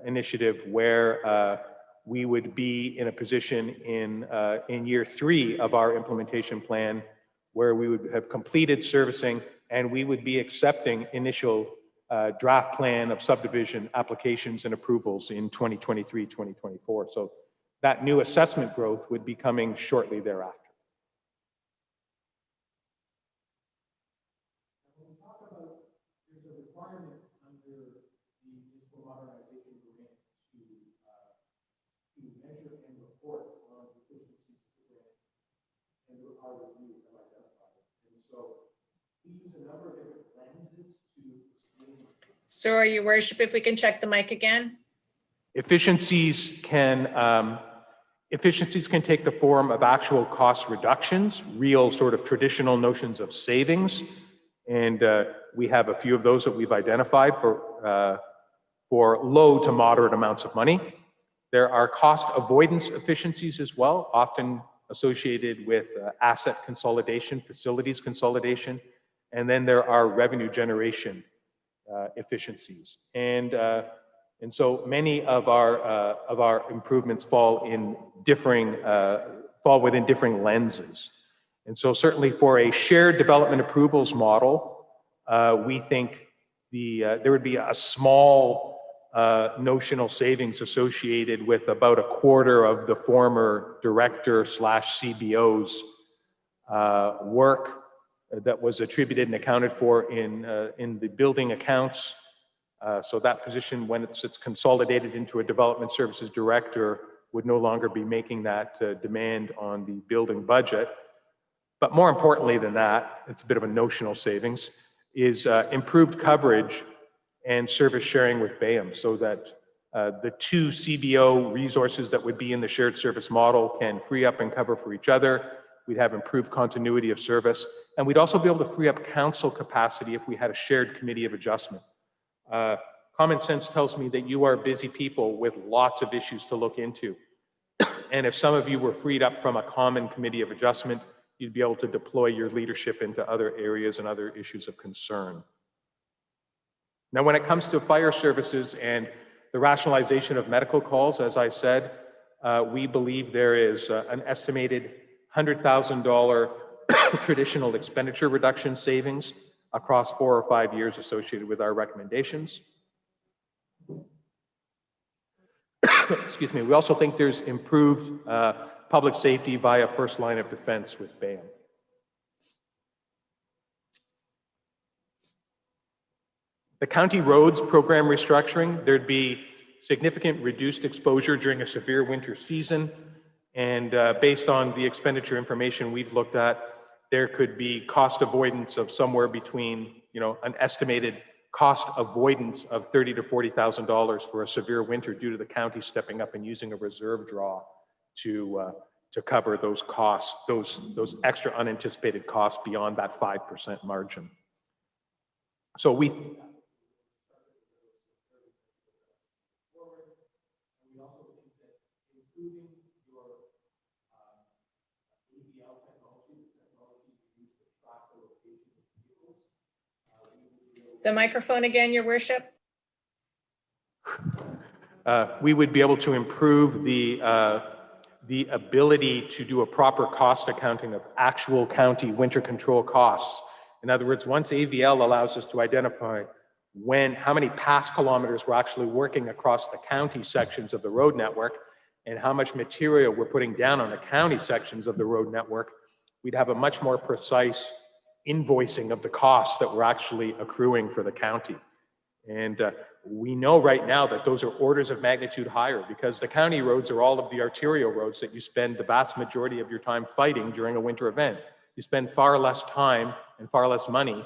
initiative, where we would be in a position in year 3 of our implementation plan where we would have completed servicing and we would be accepting initial draft plan of subdivision applications and approvals in 2023, 2024. So that new assessment growth would be coming shortly thereafter.
Sorry, Your Worship, if we can check the mic again.
Efficiencies can take the form of actual cost reductions, real sort of traditional notions of savings. And we have a few of those that we've identified for low to moderate amounts of money. There are cost avoidance efficiencies as well, often associated with asset consolidation, facilities consolidation. And then there are revenue generation efficiencies. And so many of our improvements fall within differing lenses. And so certainly for a shared development approvals model, we think there would be a small notional savings associated with about a quarter of the former director/CBO's work that was attributed and accounted for in the building accounts. So that position, when it's consolidated into a development services director, would no longer be making that demand on the building budget. But more importantly than that, it's a bit of a notional savings, is improved coverage and service sharing with BAM, so that the two CBO resources that would be in the shared service model can free up and cover for each other. We'd have improved continuity of service, and we'd also be able to free up council capacity if we had a shared committee of adjustment. Common sense tells me that you are busy people with lots of issues to look into. And if some of you were freed up from a common committee of adjustment, you'd be able to deploy your leadership into other areas and other issues of concern. Now, when it comes to fire services and the rationalization of medical calls, as I said, we believe there is an estimated $100,000 traditional expenditure reduction savings across 4 or 5 years associated with our recommendations. Excuse me. We also think there's improved public safety via first line of defense with BAM. The county roads program restructuring, there'd be significant reduced exposure during a severe winter season. And based on the expenditure information we've looked at, there could be cost avoidance of somewhere between, an estimated cost avoidance of $30,000 to $40,000 for a severe winter due to the county stepping up and using a reserve draw to cover those costs, those extra unanticipated costs beyond that 5% margin. So we
The microphone again, Your Worship.
we would be able to improve the ability to do a proper cost accounting of actual county winter control costs. In other words, once AVL allows us to identify how many past kilometers we're actually working across the county sections of the road network and how much material we're putting down on the county sections of the road network, we'd have a much more precise invoicing of the costs that we're actually accruing for the county. And we know right now that those are orders of magnitude higher, because the county roads are all of the arterial roads that you spend the vast majority of your time fighting during a winter event. You spend far less time and far less money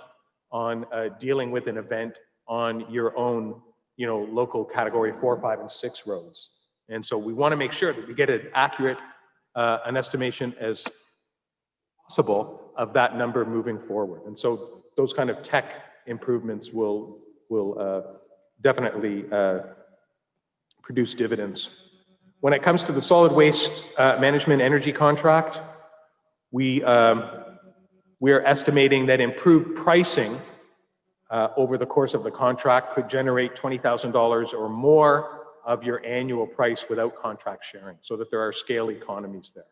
on dealing with an event on your own, local category 4, 5, and 6 roads. And so we want to make sure that we get an accurate an estimation as possible of that number moving forward. And so those kind of tech improvements will definitely produce dividends. When it comes to the solid waste management energy contract, we are estimating that improved pricing over the course of the contract could generate $20,000 or more of your annual price without contract sharing, so that there are scale economies there.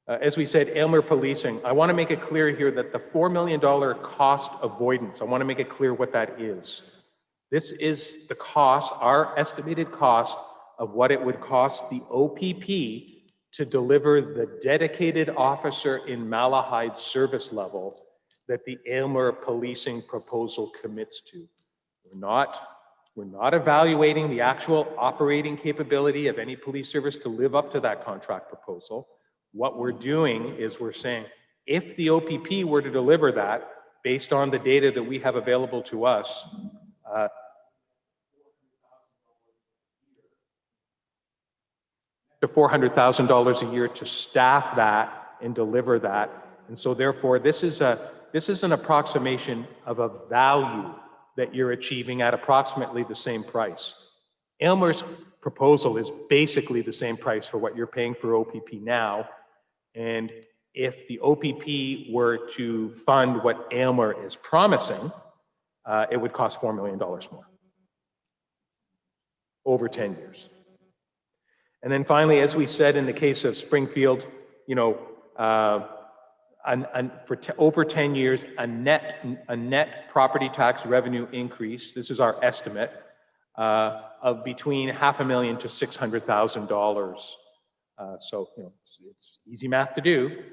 As we said, Aylmer Policing, I want to make it clear here that the $4 million cost avoidance, I want to make it clear what that is. This is the cost, our estimated cost of what it would cost the OPP to deliver the dedicated officer in Malahide service level that the Aylmer Policing proposal commits to. We're not evaluating the actual operating capability of any police service to live up to that contract proposal. What we're doing is we're saying, if the OPP were to deliver that, based on the data that we have available to us, to $400,000 a year to staff that and deliver that. And so therefore, this is an approximation of a value that you're achieving at approximately the same price. Aylmer's proposal is basically the same price for what you're paying for OPP now. And if the OPP were to fund what Aylmer is promising, it would cost $4 million more over 10 years. And then finally, as we said in the case of Springfield, for over 10 years, a net property tax revenue increase, this is our estimate, of between $500,000 to $600,000. So, it's easy math to do.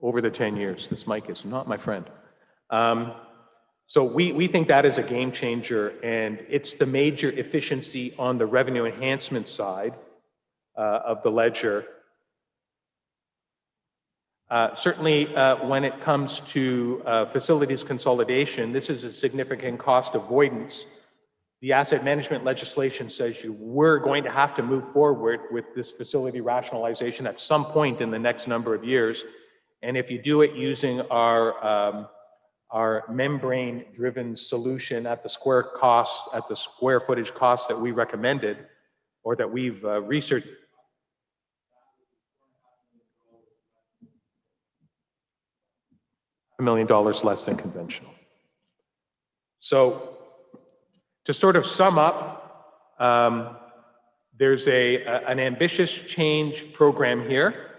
Over the 10 years. This mic is not my friend. So we think that is a game changer, and it's the major efficiency on the revenue enhancement side of the ledger. Certainly, when it comes to facilities consolidation, this is a significant cost avoidance. The asset management legislation says we're going to have to move forward with this facility rationalization at some point in the next number of years. And if you do it using our membrane-driven solution at the square footage cost that we recommended, or that we've researched, $1 million less than conventional. So to sort of sum up, there's an ambitious change program here.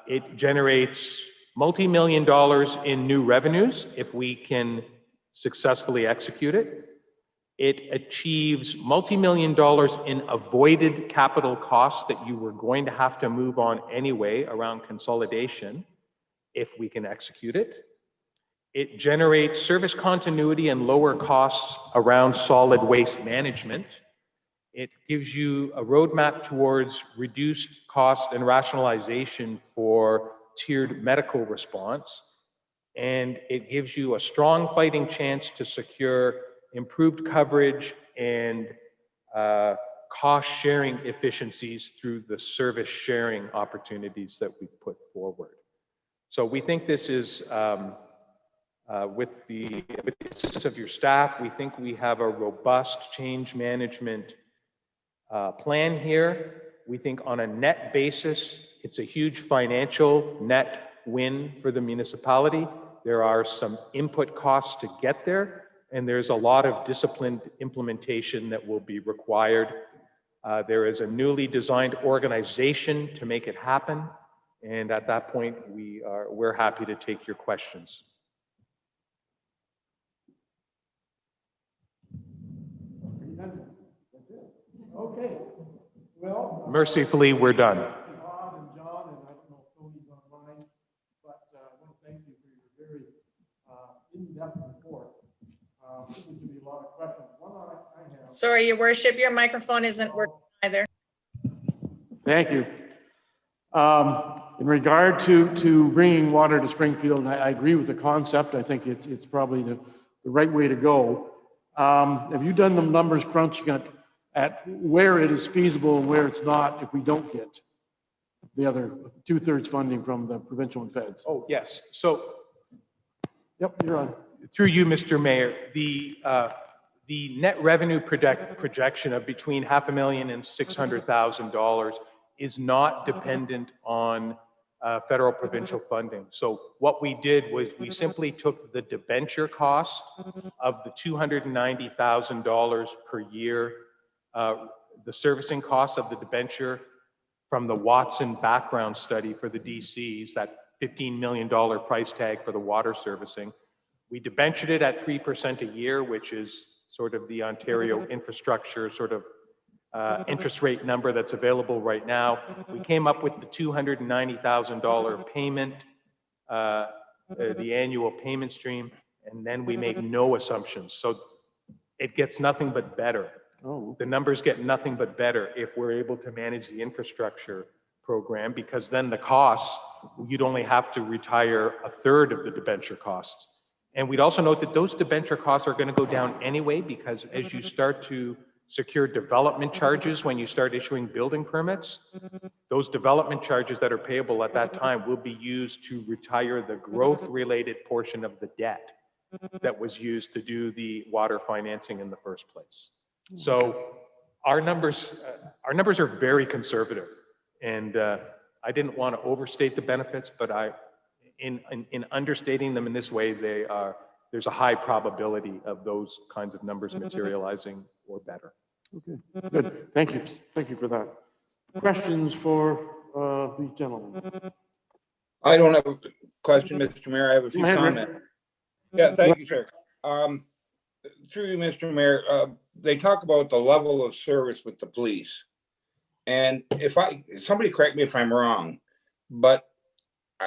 It generates multi-million dollars in new revenues if we can successfully execute it. It achieves multi-million dollars in avoided capital costs that you were going to have to move on anyway around consolidation if we can execute it. It generates service continuity and lower costs around solid waste management. It gives you a roadmap towards reduced cost and rationalization for tiered medical response. And it gives you a strong fighting chance to secure improved coverage and cost sharing efficiencies through the service sharing opportunities that we put forward. So we think this is, with the assistance of your staff, we think we have a robust change management plan here. We think on a net basis, it's a huge financial net win for the municipality. There are some input costs to get there, and there's a lot of disciplined implementation that will be required. There is a newly designed organization to make it happen. And at that point, we're happy to take your questions.
Okay, well.
Mercifully, we're done.
Bob and John, and I don't know if Tony's online, but I want to thank you for your very in-depth report. There's going to be a lot of questions. One I have.
Sorry, Your Worship, your microphone isn't working either.
Thank you. In regard to bringing water to Springfield, I agree with the concept. I think it's probably the right way to go. Have you done the numbers crunching at where it is feasible and where it's not if we don't get the other 2/3 funding from the provincial and feds?
Oh, yes. So,
Yep, you're on.
through you, Mr. Mayor, the net revenue projection of between $500,000 and $600,000 is not dependent on federal provincial funding. So what we did was we simply took the debenture cost of the $290,000 per year, the servicing cost of the debenture from the Watson background study for the DCs, that $15 million price tag for the water servicing. We debentured it at 3% a year, which is sort of the Ontario infrastructure sort of interest rate number that's available right now. We came up with the $290,000 payment, the annual payment stream, and then we make no assumptions. So it gets nothing but better.
Oh,
The numbers get nothing but better if we're able to manage the infrastructure program, because then the costs, you'd only have to retire 1/3 of the debenture costs. And we'd also note that those debenture costs are going to go down anyway, because as you start to secure development charges when you start issuing building permits, those development charges that are payable at that time will be used to retire the growth-related portion of the debt that was used to do the water financing in the first place. So our numbers are very conservative, and I didn't want to overstate the benefits, but in understating them in this way, there's a high probability of those kinds of numbers materializing or better.
okay, good. Thank you. Thank you for that. Questions for these gentlemen?
I don't have a question, Mr. Mayor. I have a few
Go ahead, Rick.
comments. Yeah, thank you, sir. Through you, Mr. Mayor, they talk about the level of service with the police. And somebody correct me if I'm wrong, but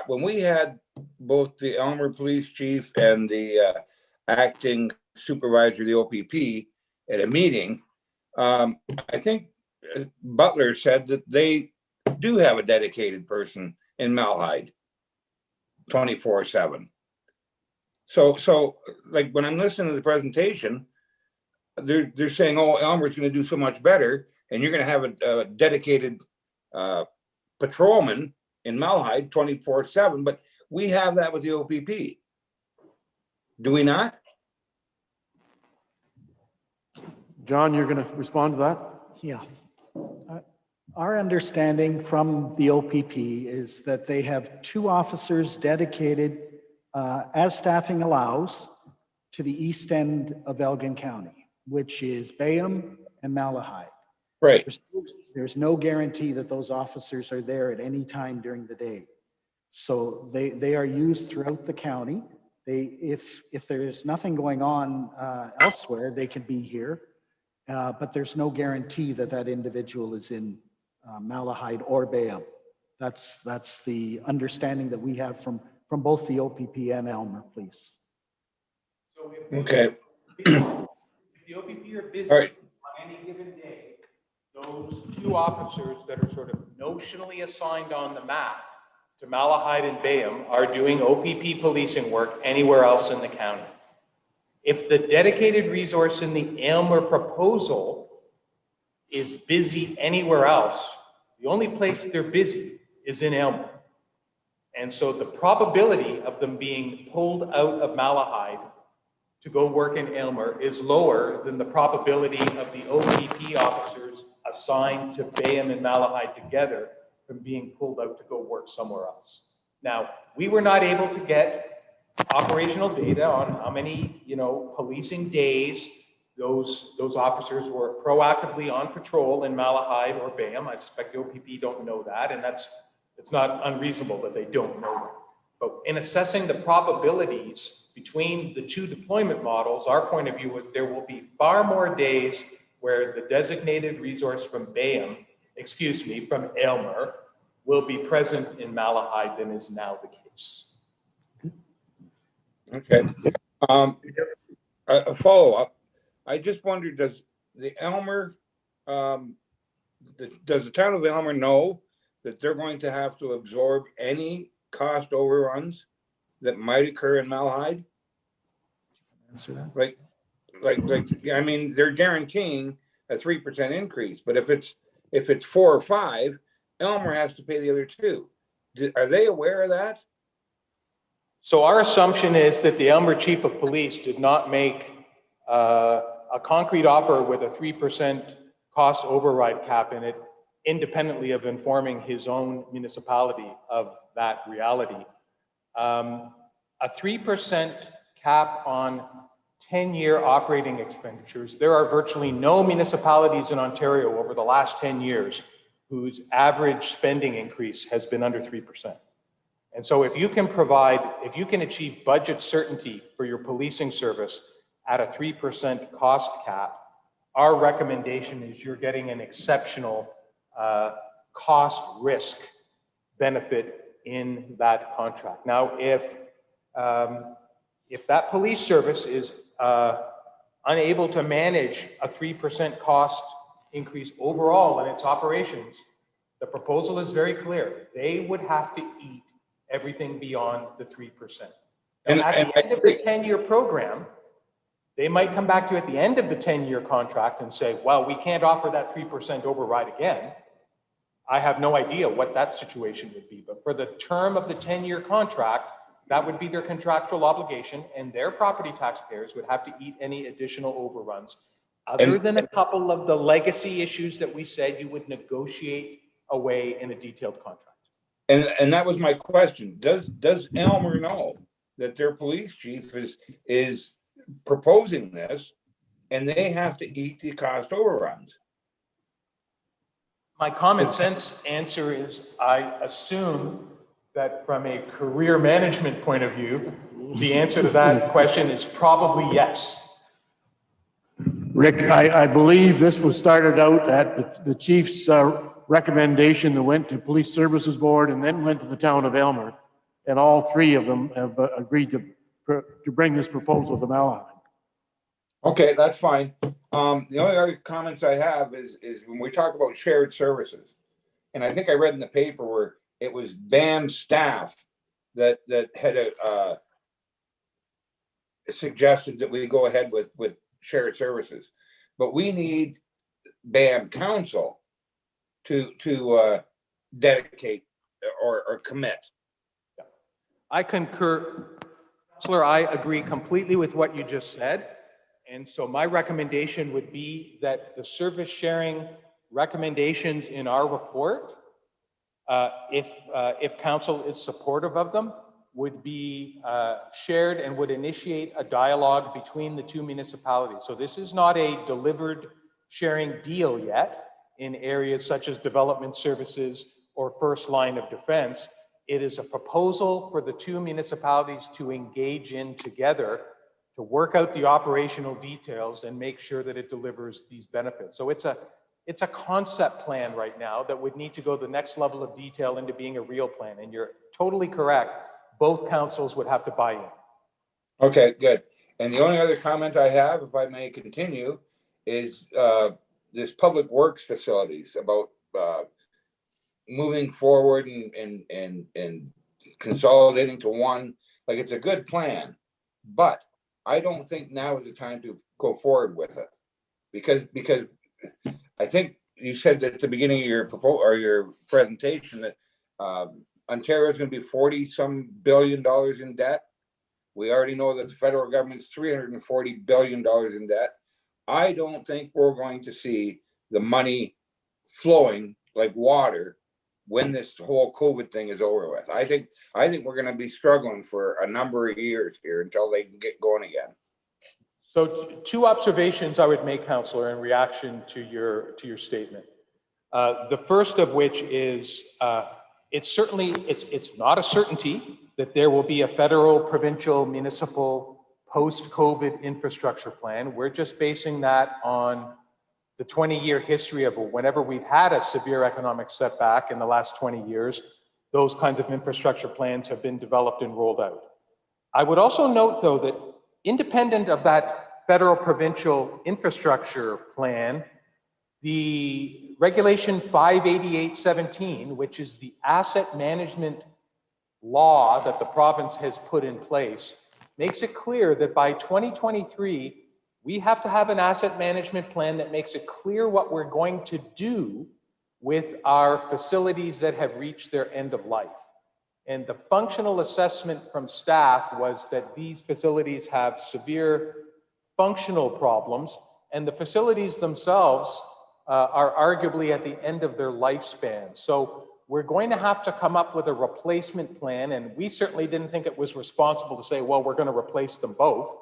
when we had both the Elmer Police Chief and the acting supervisor, of the OPP, at a meeting, I think Butler said that they do have a dedicated person in Malahide 24/7. So like when I'm listening to the presentation, they're saying, oh, Elmer's going to do so much better, and you're going to have a dedicated patrolman in Malahide 24/7, but we have that with the OPP. Do we not?
John, you're going to respond to that?
Yeah. Our understanding from the OPP is that they have 2 officers dedicated, as staffing allows, to the east end of Elgin County, which is Bayham and Malahide.
Right.
There's no guarantee that those officers are there at any time during the day. So they are used throughout the county. If there's nothing going on elsewhere, they can be here. But there's no guarantee that that individual is in Malahide or Bayham. That's the understanding that we have from both the OPP and Elmer Police.
So
Okay.
if the OPP are busy
All right.
on any given day, those 2 officers that are sort of notionally assigned on the map to Malahide and Bayham are doing OPP policing work anywhere else in the county. If the dedicated resource in the Aylmer proposal is busy anywhere else, the only place they're busy is in Aylmer. And so the probability of them being pulled out of Malahide to go work in Aylmer is lower than the probability of the OPP officers assigned to Bayham and Malahide together from being pulled out to go work somewhere else. Now, we were not able to get operational data on how many, policing days those officers were proactively on patrol in Malahide or Bayham. I suspect the OPP don't know that, and it's not unreasonable that they don't know that. But in assessing the probabilities between the 2 deployment models, our point of view was there will be far more days where the designated resource from from Aylmer will be present in Malahide than is now the case.
Okay. A follow-up. I just wondered, does the Elmer, does the town of Elmer know that they're going to have to absorb any cost overruns that might occur in Malahide?
Answer that?
I mean, they're guaranteeing a 3% increase, but if it's 4 or 5, Elmer has to pay the other 2. Are they aware of that?
So our assumption is that the Elmer Chief of Police did not make a concrete offer with a 3% cost override cap in it, independently of informing his own municipality of that reality. A 3% cap on 10-year operating expenditures. There are virtually no municipalities in Ontario over the last 10 years whose average spending increase has been under 3%. And so if you can achieve budget certainty for your policing service at a 3% cost cap, our recommendation is you're getting an exceptional cost risk benefit in that contract. Now, if that police service is unable to manage a 3% cost increase overall in its operations, the proposal is very clear. They would have to eat everything beyond the 3%. And at the end of the 10-year program, they might come back to you at the end of the 10-year contract and say, well, we can't offer that 3% override again. I have no idea what that situation would be, but for the term of the 10-year contract, that would be their contractual obligation, and their property taxpayers would have to eat any additional overruns, other than a couple of the legacy issues that we said you would negotiate away in a detailed contract.
And that was my question. Does Elmer know that their police chief is proposing this and they have to eat the cost overruns?
My common sense answer is I assume that from a career management point of view, The answer to that question is probably yes.
Rick, I believe this was started out at the chief's recommendation that went to Police Services Board and then went to the town of Elmer. And all three of them have agreed to bring this proposal to Malahide.
Okay, that's fine. The only other comments I have is when we talk about shared services, and I think I read in the paper where it was BAM staff that had suggested that we go ahead with shared services, but we need BAM council to dedicate or commit.
I concur, Councillor, I agree completely with what you just said. And so my recommendation would be that the service sharing recommendations in our report, if council is supportive of them, would be shared and would initiate a dialogue between the two municipalities. So this is not a delivered sharing deal yet in areas such as development services or first line of defense. It is a proposal for the two municipalities to engage in together to work out the operational details and make sure that it delivers these benefits. So it's a concept plan right now that would need to go the next level of detail into being a real plan. And you're totally correct. Both councils would have to buy in.
Okay, good. And the only other comment I have, if I may continue, is this public works facilities about moving forward and consolidating to one. Like, it's a good plan, but I don't think now is the time to go forward with it, because I think you said at the beginning of your proposal or your presentation that Ontario is going to be $40-some billion in debt. We already know that the federal government's $340 billion in debt. I don't think we're going to see the money flowing like water when this whole COVID thing is over with. I think we're going to be struggling for a number of years here until they can get going again.
So two observations I would make, Councillor, in reaction to your statement. The first of which is it's not a certainty that there will be a federal, provincial, municipal post-COVID infrastructure plan. We're just basing that on the 20-year history of whenever we've had a severe economic setback in the last 20 years, those kinds of infrastructure plans have been developed and rolled out. I would also note, though, that independent of that federal provincial infrastructure plan, the Regulation 58817, which is the asset management law that the province has put in place, makes it clear that by 2023, we have to have an asset management plan that makes it clear what we're going to do with our facilities that have reached their end of life. And the functional assessment from staff was that these facilities have severe functional problems, and the facilities themselves are arguably at the end of their lifespan. So we're going to have to come up with a replacement plan, and we certainly didn't think it was responsible to say, well, we're going to replace them both.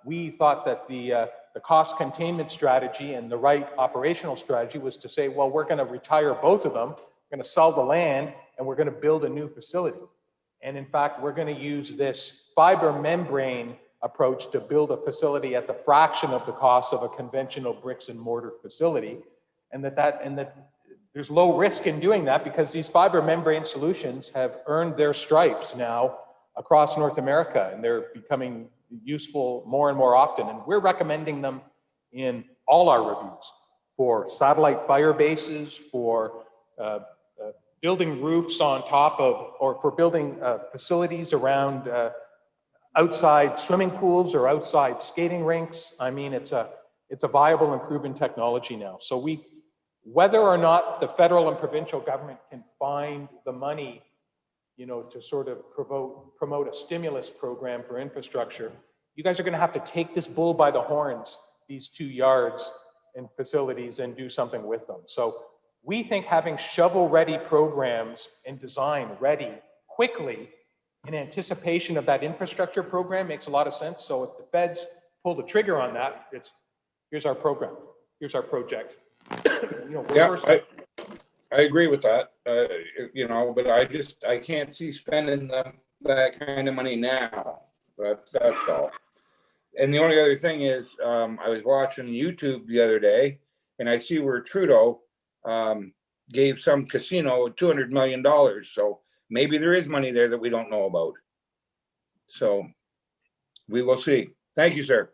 We thought that the cost containment strategy and the right operational strategy was to say, well, we're going to retire both of them, we're going to sell the land, and we're going to build a new facility. And in fact, we're going to use this fiber membrane approach to build a facility at the fraction of the cost of a conventional bricks and mortar facility. And that there's low risk in doing that because these fiber membrane solutions have earned their stripes now across North America, and they're becoming useful more and more often. And we're recommending them in all our reviews for satellite fire bases, for building roofs on top of, or for building facilities around outside swimming pools or outside skating rinks. I mean, it's a viable and proven technology now. So whether or not the federal and provincial government can find the money, to sort of promote a stimulus program for infrastructure, you guys are going to have to take this bull by the horns, these 2 yards and facilities, and do something with them. So we think having shovel-ready programs and design ready quickly in anticipation of that infrastructure program makes a lot of sense. So if the feds pull the trigger on that, here's our program, here's our project.
I agree with that, but I can't see spending the that kind of money now, but that's all. And the only other thing is, I was watching YouTube the other day and I see where Trudeau, gave some casino $200 million. So maybe there is money there that we don't know about. So we will see. Thank you, sir.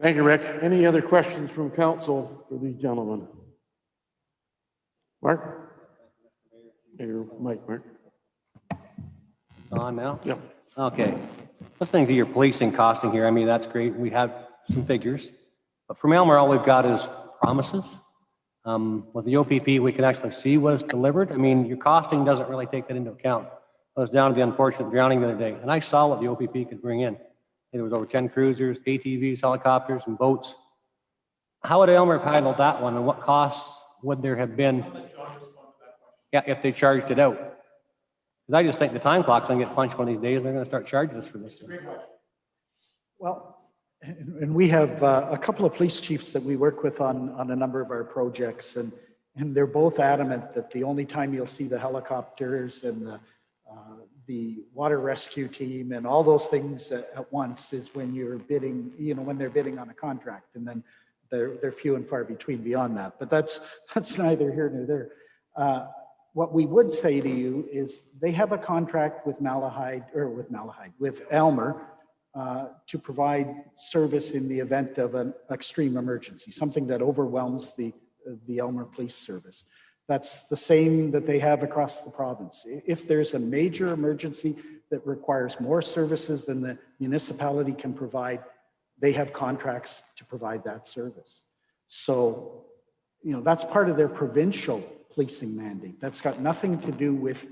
Thank you, Rick. Any other questions from council for these gentlemen? Mark? Your mic, Mark.
On now?
Yep.
Okay. Listening to your policing costing here, I mean, that's great. We have some figures. But from Elmer, all we've got is promises. With the OPP, we can actually see what is delivered. I mean, your costing doesn't really take that into account. I was down to the unfortunate drowning the other day, and I saw what the OPP could bring in. There was over 10 cruisers, ATVs, helicopters, and boats. How would Elmer have handled that one, and what costs would there have been? Yeah, if they charged it out. Because I just think the time clock's gonna get punched one of these days, and they're gonna start charging us for this.
Well, and we have a couple of police chiefs that we work with on a number of our projects, and they're both adamant that the only time you'll see the helicopters and the water rescue team and all those things at once is when you're bidding, when they're bidding on a contract, and then they're few and far between beyond that. But that's neither here nor there. What we would say to you is they have a contract with with Elmer to provide service in the event of an extreme emergency, something that overwhelms the Elmer Police Service. That's the same that they have across the province. If there's a major emergency that requires more services than the municipality can provide, they have contracts to provide that service. So, that's part of their provincial policing mandate. That's got nothing to do with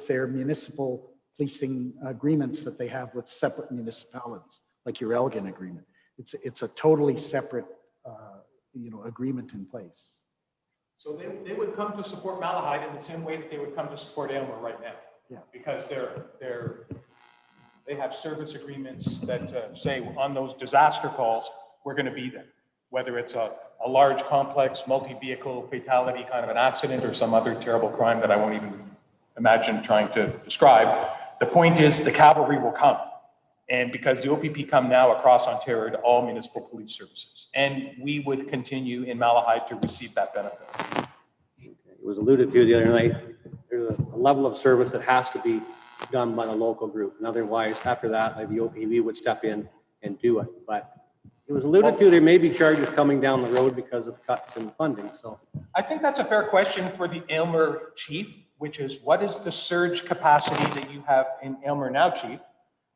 their municipal policing agreements that they have with separate municipalities, like your Elgin agreement. It's a totally separate, agreement in place.
So they would come to support Malahide in the same way that they would come to support Aylmer right now.
Yeah.
Because they have service agreements that say on those disaster calls, we're going to be there. Whether it's a large, complex, multi-vehicle fatality kind of an accident or some other terrible crime that I won't even imagine trying to describe. The point is the cavalry will come. And because the OPP come now across Ontario to all municipal police services. And we would continue in Malahide to receive that benefit.
It was alluded to the other night, there's a level of service that has to be done by the local group. And otherwise, after that, like the OPP would step in and do it. But it was alluded to, there may be charges coming down the road because of cuts in funding, so.
I think that's a fair question for the Aylmer chief, which is what is the surge capacity that you have in Aylmer now, chief,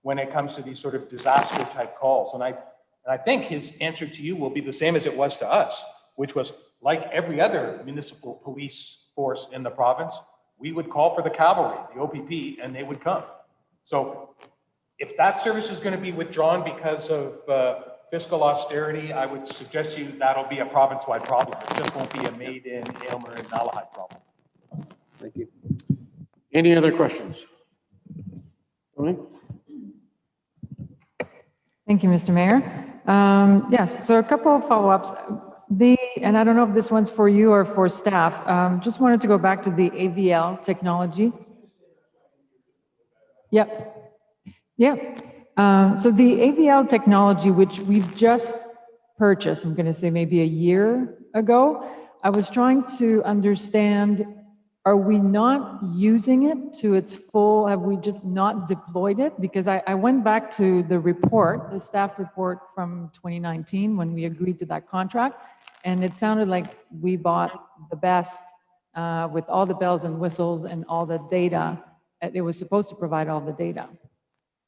when it comes to these sort of disaster type calls? And I think his answer to you will be the same as it was to us, which was like every other municipal police force in the province, we would call for the cavalry, the OPP, and they would come. So if that service is going to be withdrawn because of fiscal austerity, I would suggest to you that'll be a province-wide problem. It just won't be a made in Aylmer and Malahide problem.
Thank you.
Any other questions? Tony?
Thank you, Mr. Mayor. Yes, so a couple of follow-ups. And I don't know if this one's for you or for staff. Just wanted to go back to the AVL technology. Yep. So the AVL technology, which we've just purchased, I'm going to say maybe a year ago, I was trying to understand, are we not using it to its full? Have we just not deployed it? Because I went back to the report, the staff report from 2019 when we agreed to that contract, and it sounded like we bought the best with all the bells and whistles and all the data. It was supposed to provide all the data.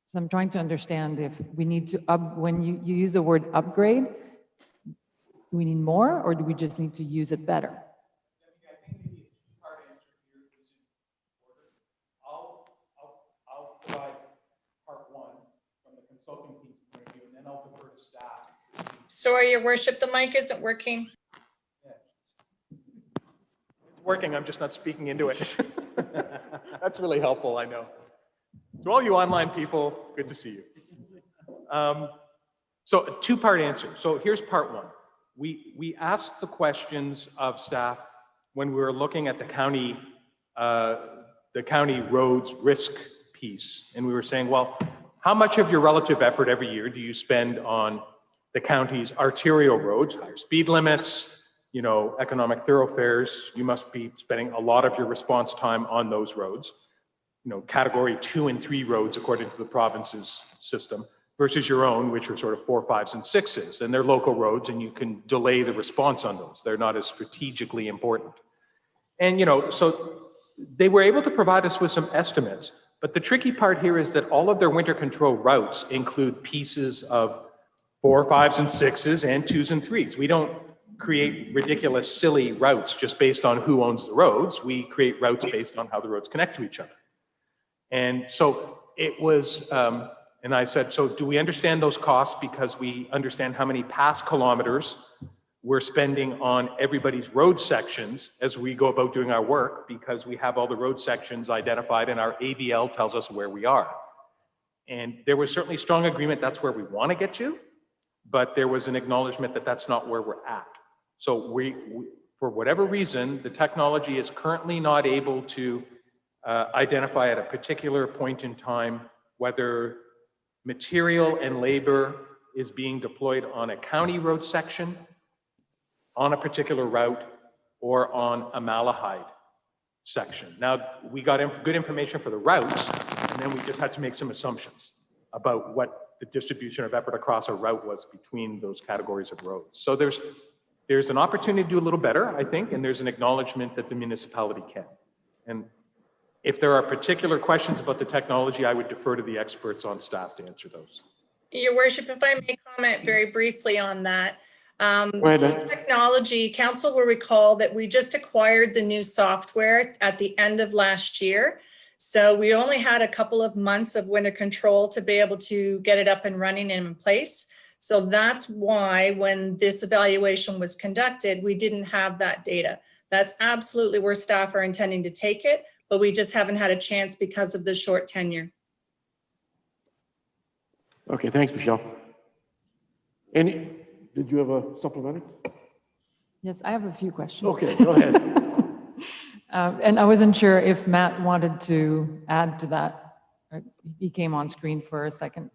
So I'm trying to understand if we need to when you use the word upgrade, do we need more or do we just need to use it better?
I'll provide part one from the consulting team's point of view, and then I'll defer to staff.
Sorry, your worship, the mic isn't working.
It's working, I'm just not speaking into it. That's really helpful, I know. To all you online people, good to see you. So a two-part answer. So here's part one. We asked the questions of staff when we were looking at the county the county roads risk piece. And we were saying, well, how much of your relative effort every year do you spend on the county's arterial roads, higher speed limits, you know, economic thoroughfares? You must be spending a lot of your response time on those roads, you know, category 2 and 3 roads according to the province's system, versus your own, which are sort of 4, 5s, and 6s. And they're local roads, and you can delay the response on those. They're not as strategically important. And, you know, so they were able to provide us with some estimates. But the tricky part here is that all of their winter control routes include pieces of 4, 5s, and 6s, and 2s and 3s. We don't create ridiculous, silly routes just based on who owns the roads. We create routes based on how the roads connect to each other. And so it was, and I said, so do we understand those costs because we understand how many past kilometers we're spending on everybody's road sections as we go about doing our work, because we have all the road sections identified and our AVL tells us where we are. And there was certainly strong agreement that's where we want to get to, but there was an acknowledgement that that's not where we're at. So we for whatever reason, the technology is currently not able to identify at a particular point in time whether material and labor is being deployed on a county road section, on a particular route, or on a Malahide section. Now, we got good information for the routes, and then we just had to make some assumptions about what the distribution of effort across a route was between those categories of roads. So there's an opportunity to do a little better, I think, and there's an acknowledgement that the municipality can. And if there are particular questions about the technology, I would defer to the experts on staff to answer those.
Your worship, if I may comment very briefly on that.
Go ahead,
The technology, council will recall that we just acquired the new software at the end of last year. So we only had a couple of months of winter control to be able to get it up and running and in place. So that's why when this evaluation was conducted, we didn't have that data. That's absolutely where staff are intending to take it, but we just haven't had a chance because of the short tenure.
Okay, thanks, Michelle. Did you have a supplementary?
Yes, I have a few questions.
Okay, go ahead.
And I wasn't sure if Matt wanted to add to that. He came on screen for a second.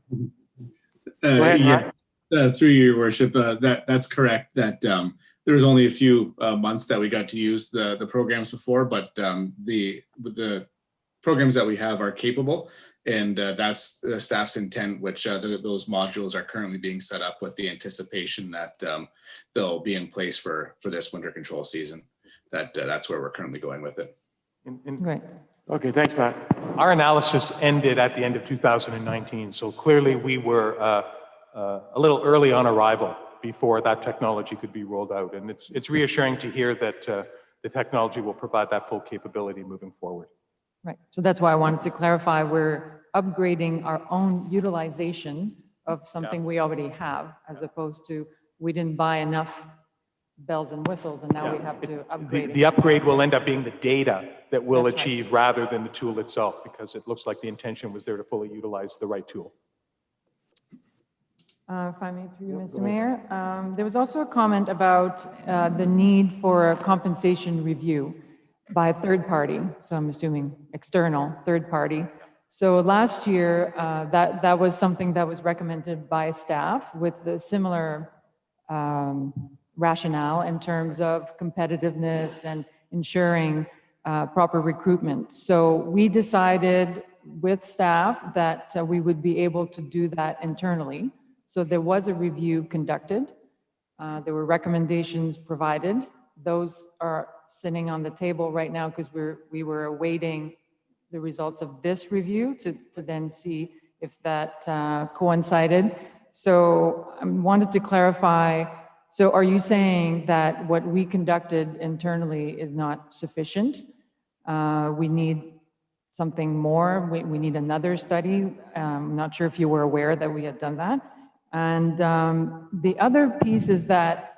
Go ahead, Matt.
Through your worship, that's correct. That there was only a few months that we got to use the programs before, but the programs that we have are capable, and that's the staff's intent. Which those modules are currently being set up with the anticipation that they'll be in place for this winter control season. That's where we're currently going with it.
Right.
Okay, thanks, Matt.
Our analysis ended at the end of 2019, so clearly we were a little early on arrival before that technology could be rolled out. And it's reassuring to hear that the technology will provide that full capability moving forward.
Right. So that's why I wanted to clarify we're upgrading our own utilization of something we already have, as opposed to we didn't buy enough bells and whistles and now we have to upgrade
The upgrade will end up being the data that we'll
That's right.
achieve rather than the tool itself, because it looks like the intention was there to fully utilize the right tool.
If I may, through you, Mr. Mayor, there was also a comment about the need for a compensation review by a third party. So I'm assuming external third party. So last year, that was something that was recommended by staff with the similar rationale in terms of competitiveness and ensuring proper recruitment. So we decided with staff that we would be able to do that internally. So there was a review conducted. There were recommendations provided. Those are sitting on the table right now because we were awaiting the results of this review to then see if that coincided. So I wanted to clarify, so are you saying that what we conducted internally is not sufficient? We need something more? We need another study? I'm not sure if you were aware that we had done that. And the other piece is that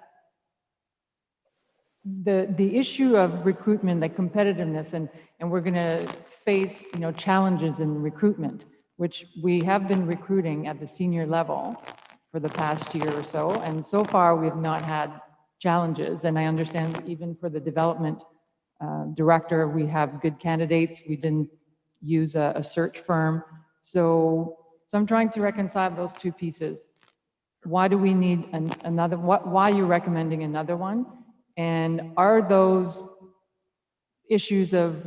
the issue of recruitment, like competitiveness, and we're going to face challenges in recruitment, which we have been recruiting at the senior level for the past year or so, and so far we have not had challenges. And I understand even for the development director. We have good candidates. We didn't use a search firm. So I'm trying to reconcile those two pieces. Why do we need another, why are you recommending another one? And are those issues of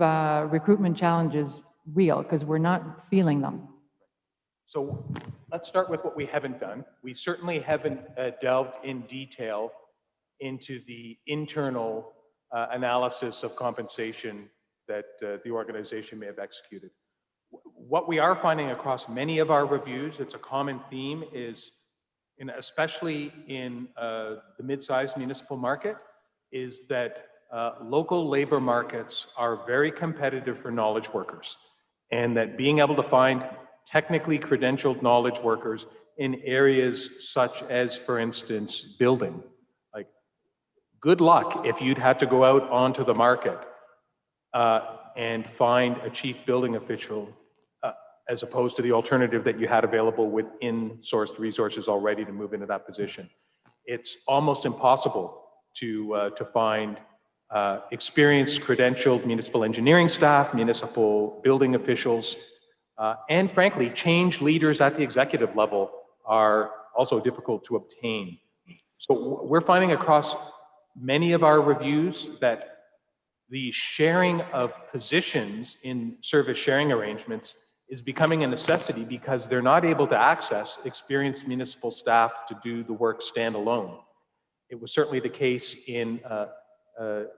recruitment challenges real? Because we're not feeling them.
So let's start with what we haven't done. We certainly haven't delved in detail into the internal analysis of compensation that the organization may have executed. What we are finding across many of our reviews, it's a common theme, is especially in the mid-sized municipal market, is that local labor markets are very competitive for knowledge workers, and that being able to find technically credentialed knowledge workers in areas such as, for instance, building, like, good luck if you'd had to go out onto the market and find a chief building official as opposed to the alternative that you had available within sourced resources already to move into that position. It's almost impossible to find experienced, credentialed municipal engineering staff, municipal building officials, and frankly, change leaders at the executive level are also difficult to obtain. So we're finding across many of our reviews that the sharing of positions in service sharing arrangements is becoming a necessity because they're not able to access experienced municipal staff to do the work standalone. It was certainly the case in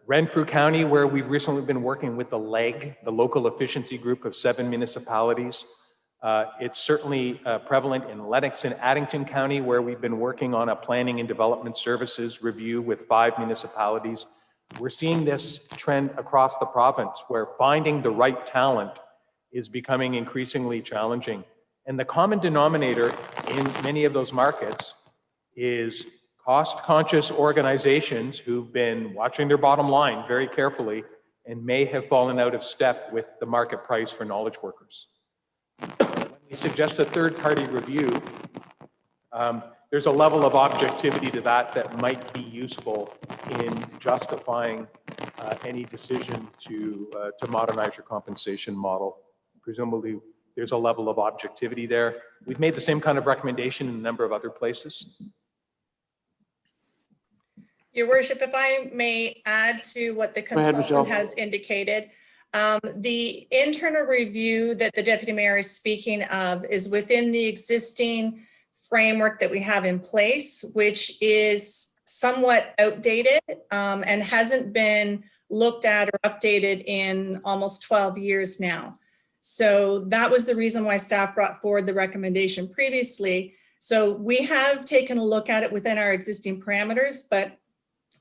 Renfrew County, where we've recently been working with the LEG, the local efficiency group of 7 municipalities. It's certainly prevalent in Lennox and Addington County, where we've been working on a planning and development services review with 5 municipalities. We're seeing this trend across the province, where finding the right talent is becoming increasingly challenging. And the common denominator in many of those markets is cost-conscious organizations who've been watching their bottom line very carefully and may have fallen out of step with the market price for knowledge workers. When we suggest a third-party review, there's a level of objectivity to that might be useful in justifying any decision to modernize your compensation model. Presumably, there's a level of objectivity there. We've made the same kind of recommendation in a number of other places.
Your worship, if I may add to what the
Go ahead, Michelle.
consultant has indicated, the internal review that the deputy mayor is speaking of is within the existing framework that we have in place, which is somewhat outdated and hasn't been looked at or updated in almost 12 years now. So that was the reason why staff brought forward the recommendation previously. So we have taken a look at it within our existing parameters, but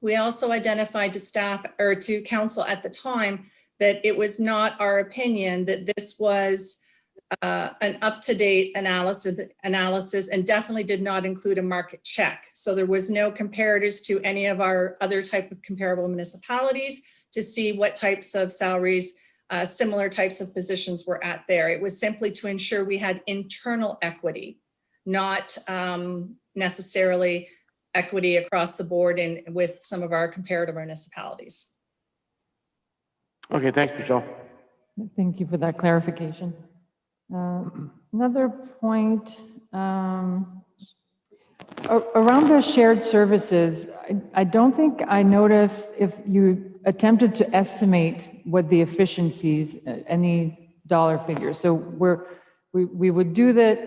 we also identified to staff or to council at the time that it was not our opinion that this was an up-to-date analysis and definitely did not include a market check. So there was no comparators to any of our other type of comparable municipalities to see what types of salaries, similar types of positions were at there. It was simply to ensure we had internal equity, not necessarily equity across the board and with some of our comparative municipalities.
Okay, thanks, Michelle.
Thank you for that clarification. Another point, around the shared services, I don't think I noticed if you attempted to estimate what the efficiencies, any dollar figure. So we would do that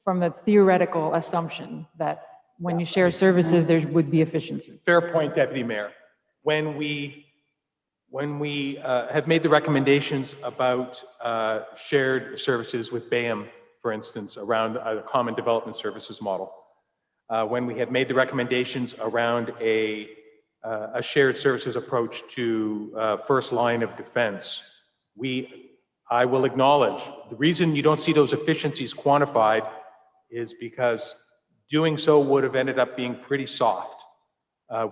from a theoretical assumption that when you share services, there would be efficiency.
Fair point, Deputy Mayor. When we have made the recommendations about shared services with BAM, for instance, around a common development services model, when we have made the recommendations around a shared services approach to first line of defense, I will acknowledge the reason you don't see those efficiencies quantified is because doing so would have ended up being pretty soft.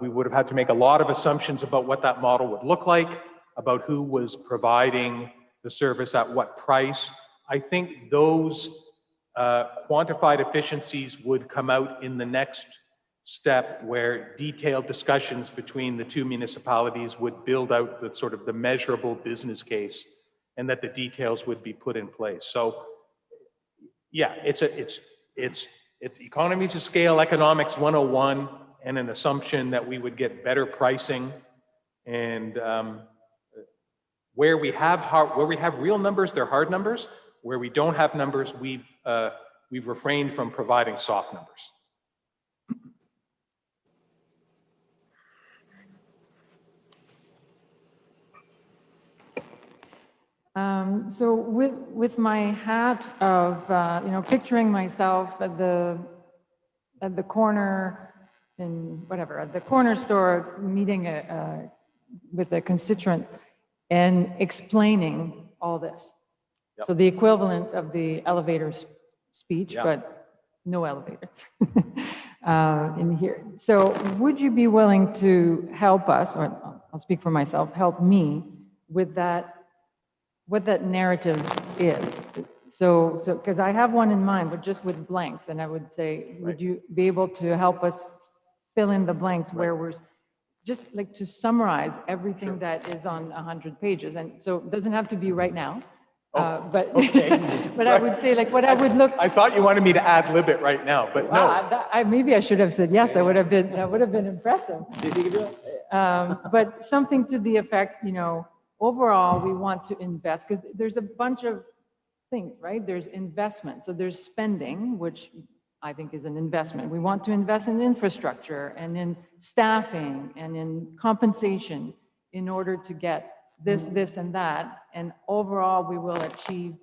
We would have had to make a lot of assumptions about what that model would look like, about who was providing the service at what price. I think those quantified efficiencies would come out in the next step where detailed discussions between the two municipalities would build out the sort of the measurable business case, and that the details would be put in place. So yeah, it's economies of scale, economics 101, and an assumption that we would get better pricing. And where we have real numbers, they're hard numbers. Where we don't have numbers, we've refrained from providing soft numbers.
So with my hat of, picturing myself at the corner at the corner store, meeting with a constituent and explaining all this.
Yep.
So the equivalent of the elevator speech,
Yeah.
but no elevator in here. So would you be willing to help us, or I'll speak for myself, help me with that, what that narrative is? So because I have one in mind, but just with blanks, and I would say, would you be able to help us fill in the blanks where we're just like to summarize everything that is on 100 pages? And so it doesn't have to be right now. But
okay.
but I would say, like, what I would look.
I thought you wanted me to ad lib it right now, but no.
Maybe I should have said yes. That would have been impressive. But something to the effect, overall, we want to invest, because there's a bunch of things, right? There's investment. So there's spending, which I think is an investment. We want to invest in infrastructure and in staffing and in compensation in order to get this, and that. And overall, we will achieve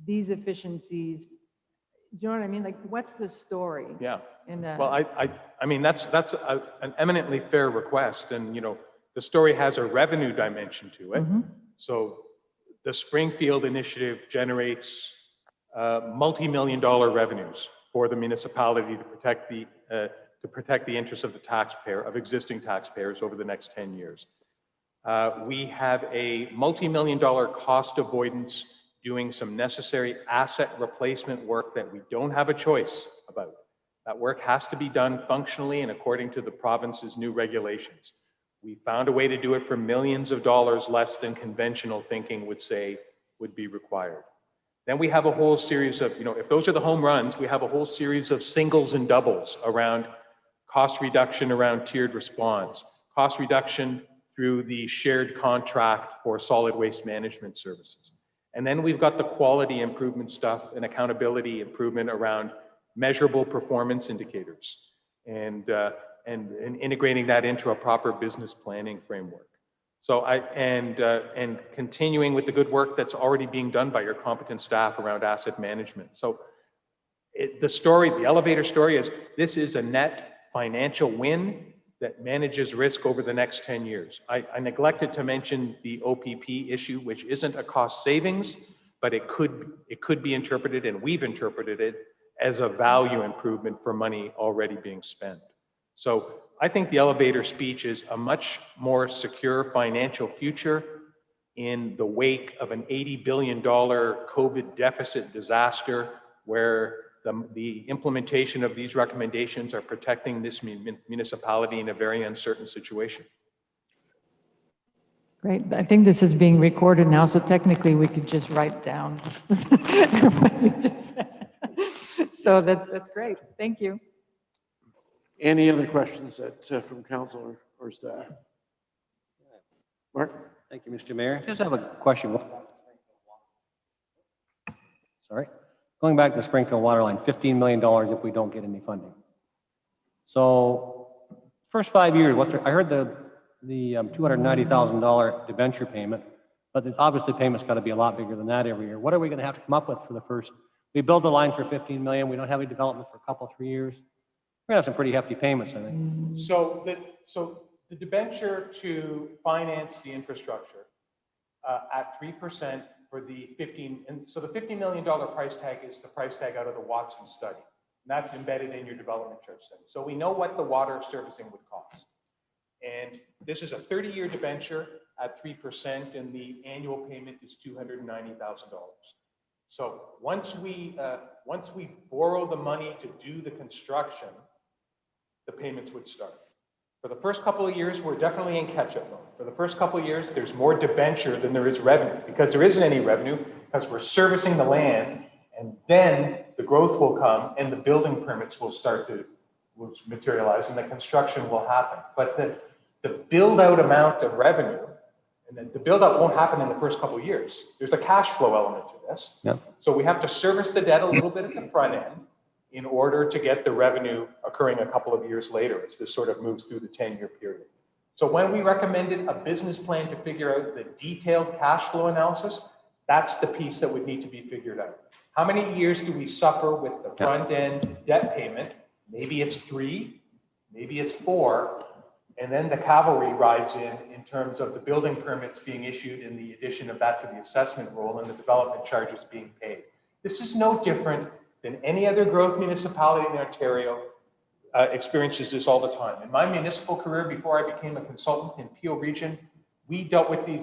these efficiencies. Do you know what I mean? Like, what's the story?
Yeah.
Well,
I mean, that's an eminently fair request. And, the story has a revenue dimension to it.
Mm-hmm.
So the Springfield initiative generates multi-million-dollar revenues for the municipality to protect the interests of the taxpayer, of existing taxpayers over the next 10 years. We have a multi-million-dollar cost avoidance doing some necessary asset replacement work that we don't have a choice about. That work has to be done functionally and according to the province's new regulations. We found a way to do it for millions of dollars less than conventional thinking would say would be required. Then we have a whole series of, if those are the home runs, we have a whole series of singles and doubles around cost reduction, around tiered response, cost reduction through the shared contract for solid waste management services. And then we've got the quality improvement stuff and accountability improvement around measurable performance indicators and integrating that into a proper business planning framework. So and continuing with the good work that's already being done by your competent staff around asset management. So the elevator story is, this is a net financial win that manages risk over the next 10 years. I neglected to mention the OPP issue, which isn't a cost savings, but it could be interpreted, and we've interpreted it, as a value improvement for money already being spent. So I think the elevator speech is a much more secure financial future in the wake of an $80 billion COVID deficit disaster, where the implementation of these recommendations are protecting this municipality in a very uncertain situation.
Great. I think this is being recorded now, so technically we could just write down what you just said. So that's great. Thank you.
Any other questions from council or staff? Mark?
Thank you, Mr. Mayor. Just have a question. Sorry. Going back to the Springfield water line, $15 million if we don't get any funding. So first 5 years, I heard the $290,000 debenture payment, but obviously the payment's got to be a lot bigger than that every year. What are we going to have to come up with for the first? We build the line for $15 million. We don't have any development for a couple, 3 years. We're going to have some pretty hefty payments, I think.
So the debenture to finance the infrastructure at 3% for the so the $15 million price tag is the price tag out of the Watson study. And that's embedded in your development charge study. So we know what the water servicing would cost. And this is a 30-year debenture at 3%, and the annual payment is $290,000. So once we borrow the money to do the construction, the payments would start. For the first couple of years, we're definitely in catch-up mode. For the first couple of years, there's more debenture than there is revenue, because there isn't any revenue, because we're servicing the land, and then the growth will come and the building permits will start to materialize and the construction will happen. But the build-out amount of revenue, and then the build-out won't happen in the first couple of years. There's a cash flow element to this.
Yep.
So we have to service the debt a little bit at the front end in order to get the revenue occurring a couple of years later as this sort of moves through the 10-year period. So when we recommended a business plan to figure out the detailed cash flow analysis, that's the piece that would need to be figured out. How many years do we suffer with the front end debt payment? Maybe it's 3, maybe it's 4, and then the cavalry rides in terms of the building permits being issued and the addition of that to the assessment roll and the development charges being paid. This is no different than any other growth municipality in Ontario experiences this all the time. In my municipal career, before I became a consultant in Peel Region, we dealt with these,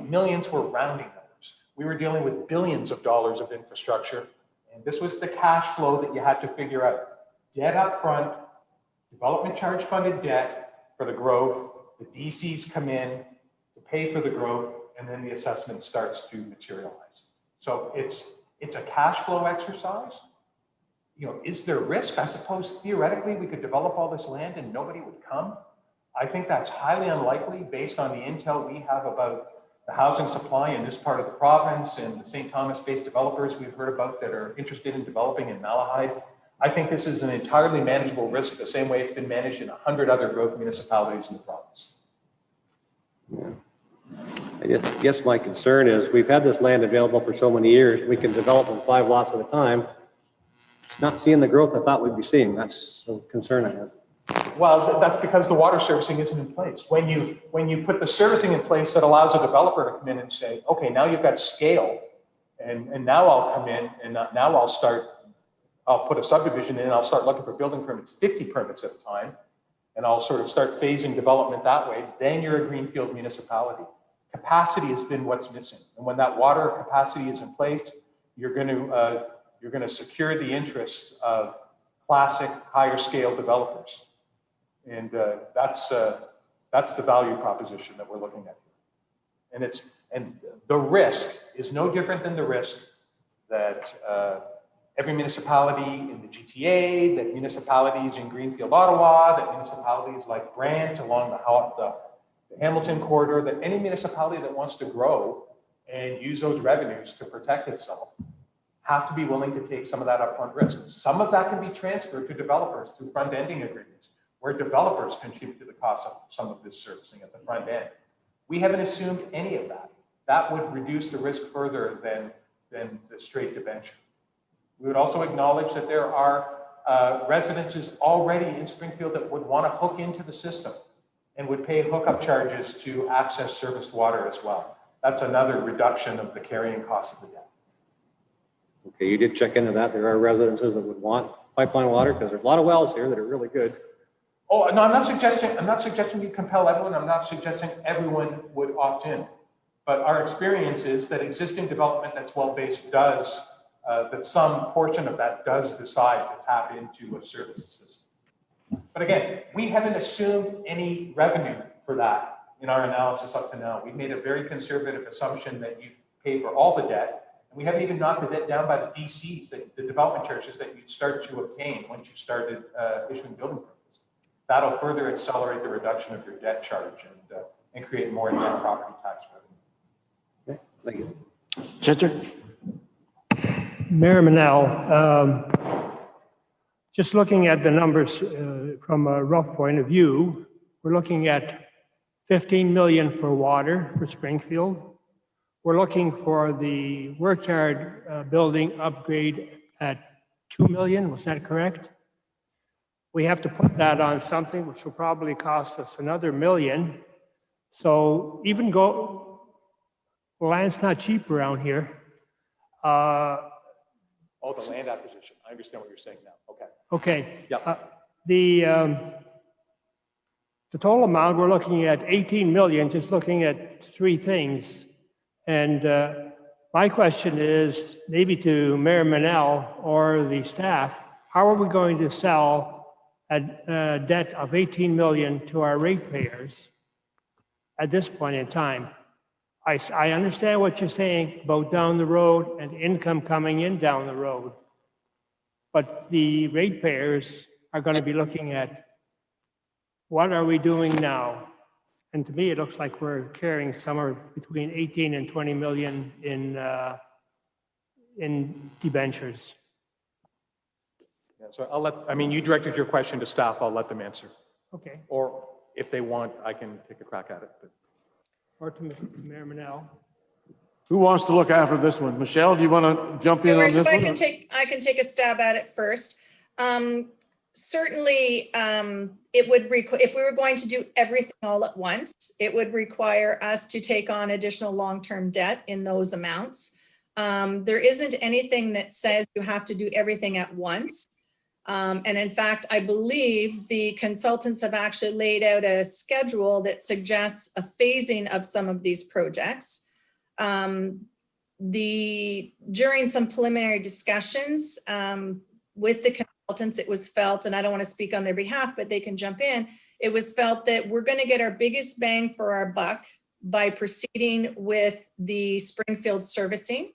millions were rounding numbers. We were dealing with billions of dollars of infrastructure, and this was the cash flow that you had to figure out. Debt up front, development charge funded debt for the growth, the DCs come in to pay for the growth, and then the assessment starts to materialize. So it's a cash flow exercise. Is there risk? I suppose theoretically we could develop all this land and nobody would come. I think that's highly unlikely based on the intel we have about the housing supply in this part of the province and the St. Thomas-based developers we've heard about that are interested in developing in Malahide. I think this is an entirely manageable risk, the same way it's been managed in 100 other growth municipalities in the province.
Yeah. I guess my concern is we've had this land available for so many years, we can develop them 5 lots at a time. It's not seeing the growth I thought we'd be seeing. That's a concern I have.
Well, that's because the water servicing isn't in place. When you put the servicing in place that allows a developer to come in and say, okay, now you've got scale, and now I'll come in and now I'll put a subdivision in and I'll start looking for building permits, 50 permits at a time, and I'll sort of start phasing development that way, then you're a greenfield municipality. Capacity has been what's missing. And when that water capacity is in place, you're going to secure the interests of classic higher scale developers. And that's the value proposition that we're looking at here. And the risk is no different than the risk that every municipality in the GTA, that municipalities in Greenfield, Ottawa, that municipalities like Brant along the Hamilton corridor, that any municipality that wants to grow and use those revenues to protect itself have to be willing to take some of that upfront risk. Some of that can be transferred to developers through front-ending agreements, where developers contribute to the cost of some of this servicing at the front end. We haven't assumed any of that. That would reduce the risk further than the straight debenture. We would also acknowledge that there are residences already in Springfield that would want to hook into the system and would pay hookup charges to access serviced water as well. That's another reduction of the carrying cost of the debt.
Okay, you did check into that. There are residences that would want pipeline water because there's a lot of wells here that are really good.
Oh, no, I'm not suggesting you compel everyone. I'm not suggesting everyone would opt in. But our experience is that existing development that's well-based does, that some portion of that does decide to tap into a service system. But again, we haven't assumed any revenue for that in our analysis up to now. We've made a very conservative assumption that you pay for all the debt. And we haven't even knocked the debt down by the DCs, the development charges that you start to obtain once you started issuing building permits. That'll further accelerate the reduction of your debt charge and create more net property tax revenue.
Okay, thank you.
Chester?
Mayor Manel, just looking at the numbers from a rough point of view, we're looking at 15 million for water for Springfield. We're looking for the workyard building upgrade at 2 million, was that correct? We have to put that on something which will probably cost us another $1 million. So even land's not cheap around here.
Oh, the land acquisition. I understand what you're saying now. Okay.
Okay.
Yep.
The total amount, we're looking at 18 million, just looking at 3 things. And my question is, maybe to Mayor Manel or the staff, how are we going to sell a debt of 18 million to our ratepayers at this point in time. I understand what you're saying about down the road and income coming in down the road. But the ratepayers are going to be looking at what are we doing now? And to me, it looks like we're carrying somewhere between 18 and 20 million in debentures.
Yeah, so I mean, you directed your question to staff, I'll let them answer.
Okay.
Or if they want, I can take a crack at it. But
Or to Mayor Manel.
Who wants to look after this one? Michelle, do you want to jump in
Your
on this
Worship,
one?
I can take a stab at it first. Certainly, it would require, if we were going to do everything all at once, it would require us to take on additional long-term debt in those amounts. There isn't anything that says you have to do everything at once. And in fact, I believe the consultants have actually laid out a schedule that suggests a phasing of some of these projects. During some preliminary discussions with the consultants, it was felt, and I don't want to speak on their behalf, but they can jump in. It was felt that we're going to get our biggest bang for our buck by proceeding with the Springfield servicing.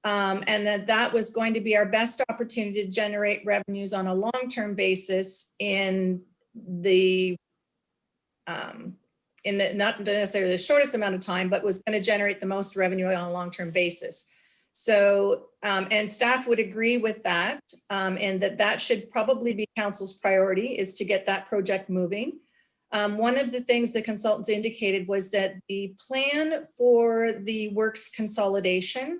And that was going to be our best opportunity to generate revenues on a long-term basis in not necessarily the shortest amount of time, but was going to generate the most revenue on a long-term basis. So, and staff would agree with that, and that should probably be council's priority, is to get that project moving. One of the things the consultants indicated was that the plan for the works consolidation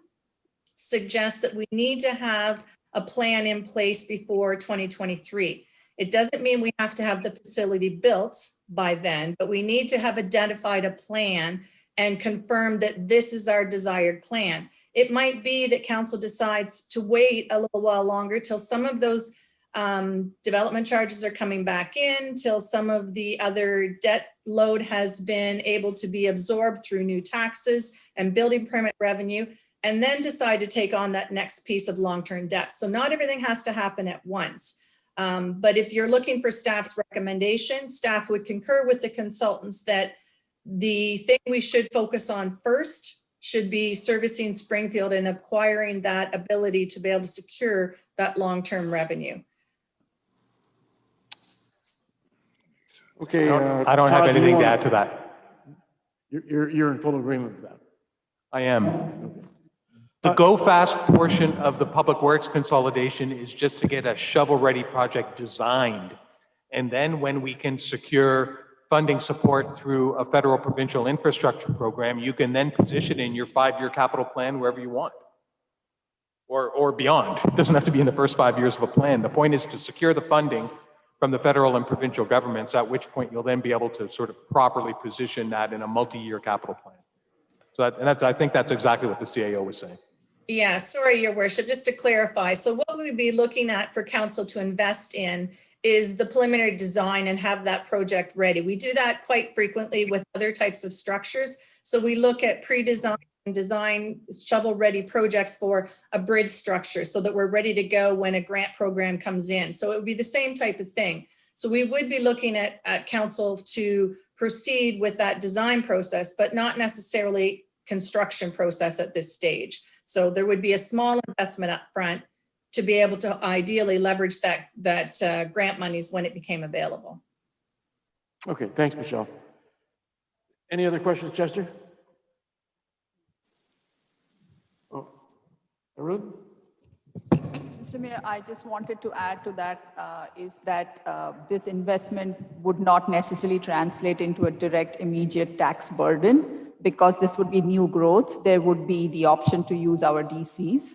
suggests that we need to have a plan in place before 2023. It doesn't mean we have to have the facility built by then, but we need to have identified a plan and confirm that this is our desired plan. It might be that council decides to wait a little while longer till some of those development charges are coming back in, till some of the other debt load has been able to be absorbed through new taxes and building permit revenue, and then decide to take on that next piece of long-term debt. So not everything has to happen at once. But if you're looking for staff's recommendation, staff would concur with the consultants that the thing we should focus on first should be servicing Springfield and acquiring that ability to be able to secure that long-term revenue.
Okay.
I don't have
Todd, do you
anything to
want-
add to that.
You're in full agreement with that.
I am. The Go Fast portion of the Public Works consolidation is just to get a shovel-ready project designed. And then when we can secure funding support through a federal provincial infrastructure program, you can then position in your 5-year capital plan wherever you want. Or beyond. It doesn't have to be in the first 5 years of a plan. The point is to secure the funding from the federal and provincial governments, at which point you'll then be able to sort of properly position that in a multi-year capital plan. So I think that's exactly what the CAO was saying.
Yeah, sorry, Your Worship, just to clarify. So what we'd be looking at for council to invest in is the preliminary design and have that project ready. We do that quite frequently with other types of structures. So we look at pre-design and design shovel-ready projects for a bridge structure so that we're ready to go when a grant program comes in. So it would be the same type of thing. So we would be looking at council to proceed with that design process, but not necessarily construction process at this stage. So there would be a small investment up front to be able to ideally leverage that grant monies when it became available.
Okay, thanks, Michelle. Any other questions, Chester? Oh, Arun?
Mr. Mayor, I just wanted to add to that is that this investment would not necessarily translate into a direct immediate tax burden. Because this would be new growth, there would be the option to use our DCs.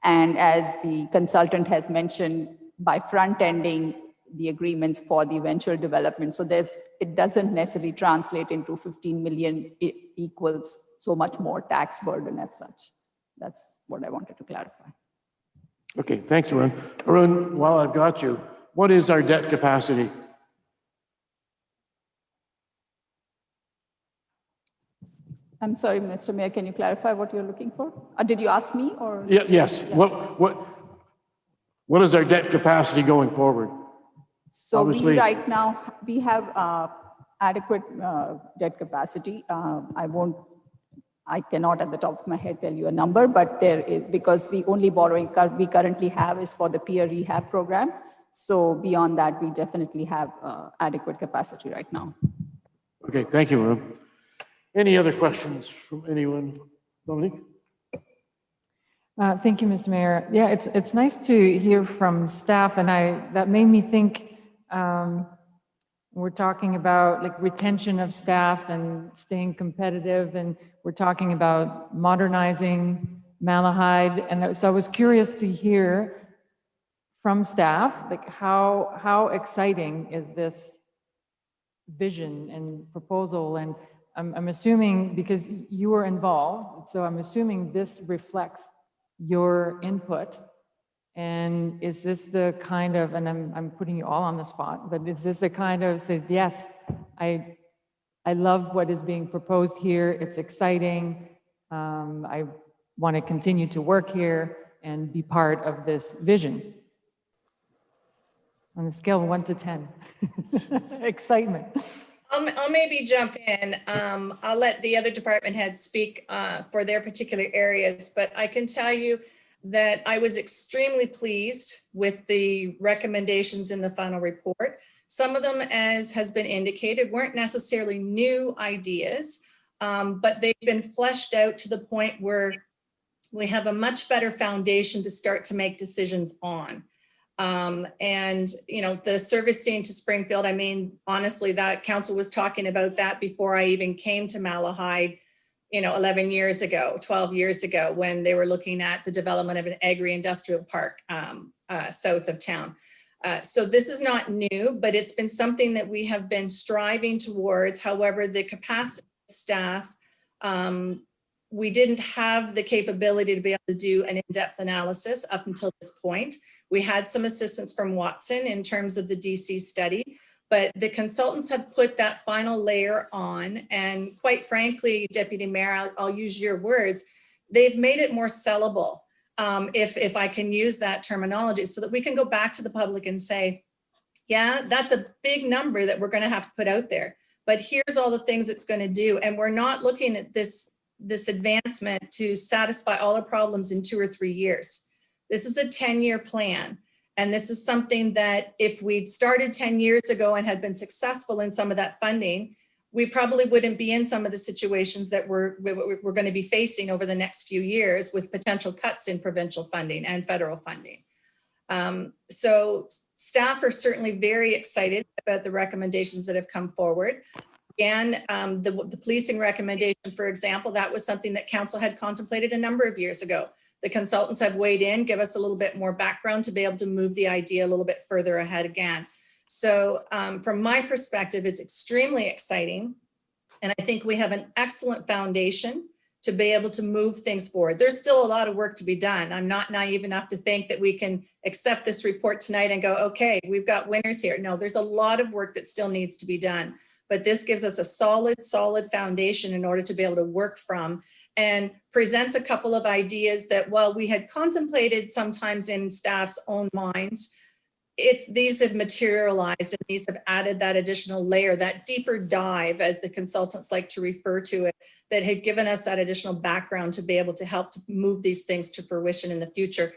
And as the consultant has mentioned, by front-ending the agreements for the eventual development. So it doesn't necessarily translate into 15 million equals so much more tax burden as such. That's what I wanted to clarify.
Okay, thanks, Arun. Arun, while I've got you, what is our debt capacity?
I'm sorry, Mr. Mayor, can you clarify what you're looking for? Did you ask me or?
Yes.
Yeah.
What is our debt capacity going forward?
So
Obviously-
we right now, we have adequate debt capacity. I cannot at the top of my head tell you a number, but there is, because the only borrowing we currently have is for the peer rehab program. So beyond that, we definitely have adequate capacity right now.
Okay, thank you, Arun. Any other questions from anyone? Dominique?
Thank you, Mr. Mayor. Yeah, it's nice to hear from staff, and that made me think, we're talking about like retention of staff and staying competitive, and we're talking about modernizing Malahide. And so I was curious to hear from staff, like how exciting is this vision and proposal? And I'm assuming, because you were involved, so I'm assuming this reflects your input. And is this the kind of, and I'm putting you all on the spot, but is this the kind of, say, yes, I love what is being proposed here, it's exciting, I want to continue to work here and be part of this vision? On a scale of 1 to 10. Excitement.
I'll maybe jump in. I'll let the other department heads speak for their particular areas, but I can tell you that I was extremely pleased with the recommendations in the final report. Some of them, as has been indicated, weren't necessarily new ideas, but they've been fleshed out to the point where we have a much better foundation to start to make decisions on. And, you know, the servicing to Springfield, I mean, honestly, that council was talking about that before I even came to Malahide, 11 years ago, 12 years ago, when they were looking at the development of an agri-industrial park south of town. So this is not new, but it's been something that we have been striving towards. However, the capacity of staff, we didn't have the capability to be able to do an in-depth analysis up until this point. We had some assistance from Watson in terms of the DC study, but the consultants have put that final layer on. And quite frankly, Deputy Mayor, I'll use your words, they've made it more sellable, if I can use that terminology, so that we can go back to the public and say, yeah, that's a big number that we're going to have to put out there, but here's all the things it's going to do. And we're not looking at this advancement to satisfy all our problems in 2 or 3 years. This is a 10-year plan. And this is something that if we'd started 10 years ago and had been successful in some of that funding, we probably wouldn't be in some of the situations that we're going to be facing over the next few years with potential cuts in provincial funding and federal funding. So staff are certainly very excited about the recommendations that have come forward. Again, the policing recommendation, for example, that was something that council had contemplated a number of years ago. The consultants have weighed in, give us a little bit more background to be able to move the idea a little bit further ahead again. So from my perspective, it's extremely exciting. And I think we have an excellent foundation to be able to move things forward. There's still a lot of work to be done. I'm not naive enough to think that we can accept this report tonight and go, okay, we've got winners here. No, there's a lot of work that still needs to be done. But this gives us a solid foundation in order to be able to work from, and presents a couple of ideas that, while we had contemplated sometimes in staff's own minds, these have materialized, and these have added that additional layer, that deeper dive, as the consultants like to refer to it, that had given us that additional background to be able to help to move these things to fruition in the future,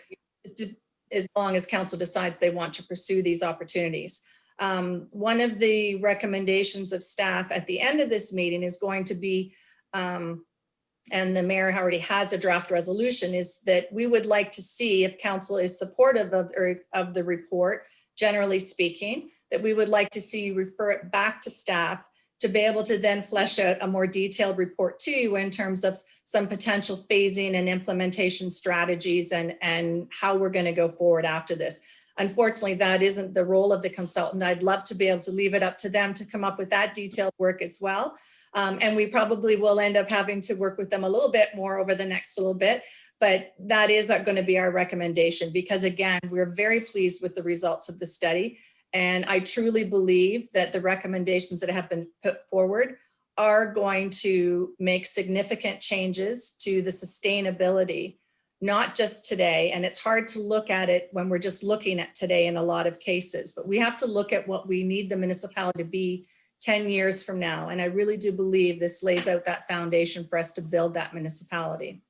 as long as council decides they want to pursue these opportunities. One of the recommendations of staff at the end of this meeting is going to be, and the mayor already has a draft resolution, is that we would like to see, if council is supportive of the report, generally speaking, that we would like to see you refer it back to staff to be able to then flesh out a more detailed report to you in terms of some potential phasing and implementation strategies and how we're going to go forward after this. Unfortunately, that isn't the role of the consultant. I'd love to be able to leave it up to them to come up with that detailed work as well. And we probably will end up having to work with them a little bit more over the next little bit, but that is going to be our recommendation, because again, we're very pleased with the results of the study. And I truly believe that the recommendations that have been put forward are going to make significant changes to the sustainability not just today. And it's hard to look at it when we're just looking at today in a lot of cases, but we have to look at what we need the municipality to be 10 years from now. And I really do believe this lays out that foundation for us to build that municipality.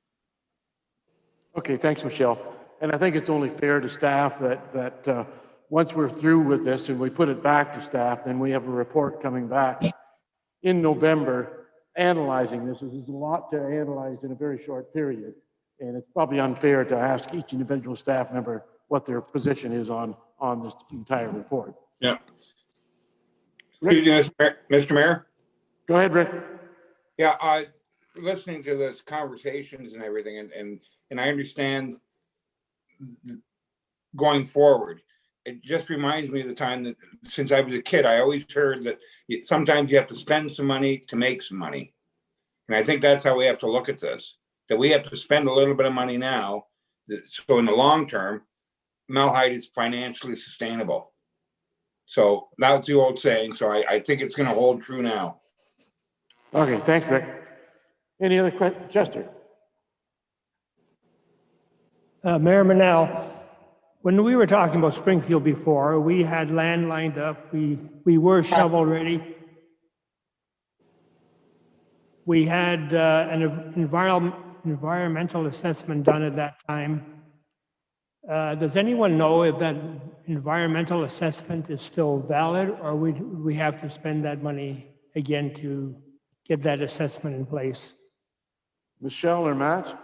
Okay, thanks, Michelle. And I think it's only fair to staff that once we're through with this and we put it back to staff, then we have a report coming back in November analyzing this. There's a lot to analyze in a very short period. And it's probably unfair to ask each individual staff member what their position is on this entire report.
Yeah. Excuse me, Mr. Mayor?
Go ahead, Rick.
Yeah, listening to this conversations and everything, and I understand going forward. It just reminds me of the time that since I was a kid, I always heard that sometimes you have to spend some money to make some money. And I think that's how we have to look at this, that we have to spend a little bit of money now, so in the long term, Malahide is financially sustainable. So that's the old saying. So I think it's going to hold true now.
Okay, thanks, Rick. Any other questions? Chester?
Mayor Manel, when we were talking about Springfield before, we had land lined up. We were shovel ready. We had an environmental assessment done at that time. Does anyone know if that environmental assessment is still valid, or we have to spend that money again to get that assessment in place?
Michelle or Matt?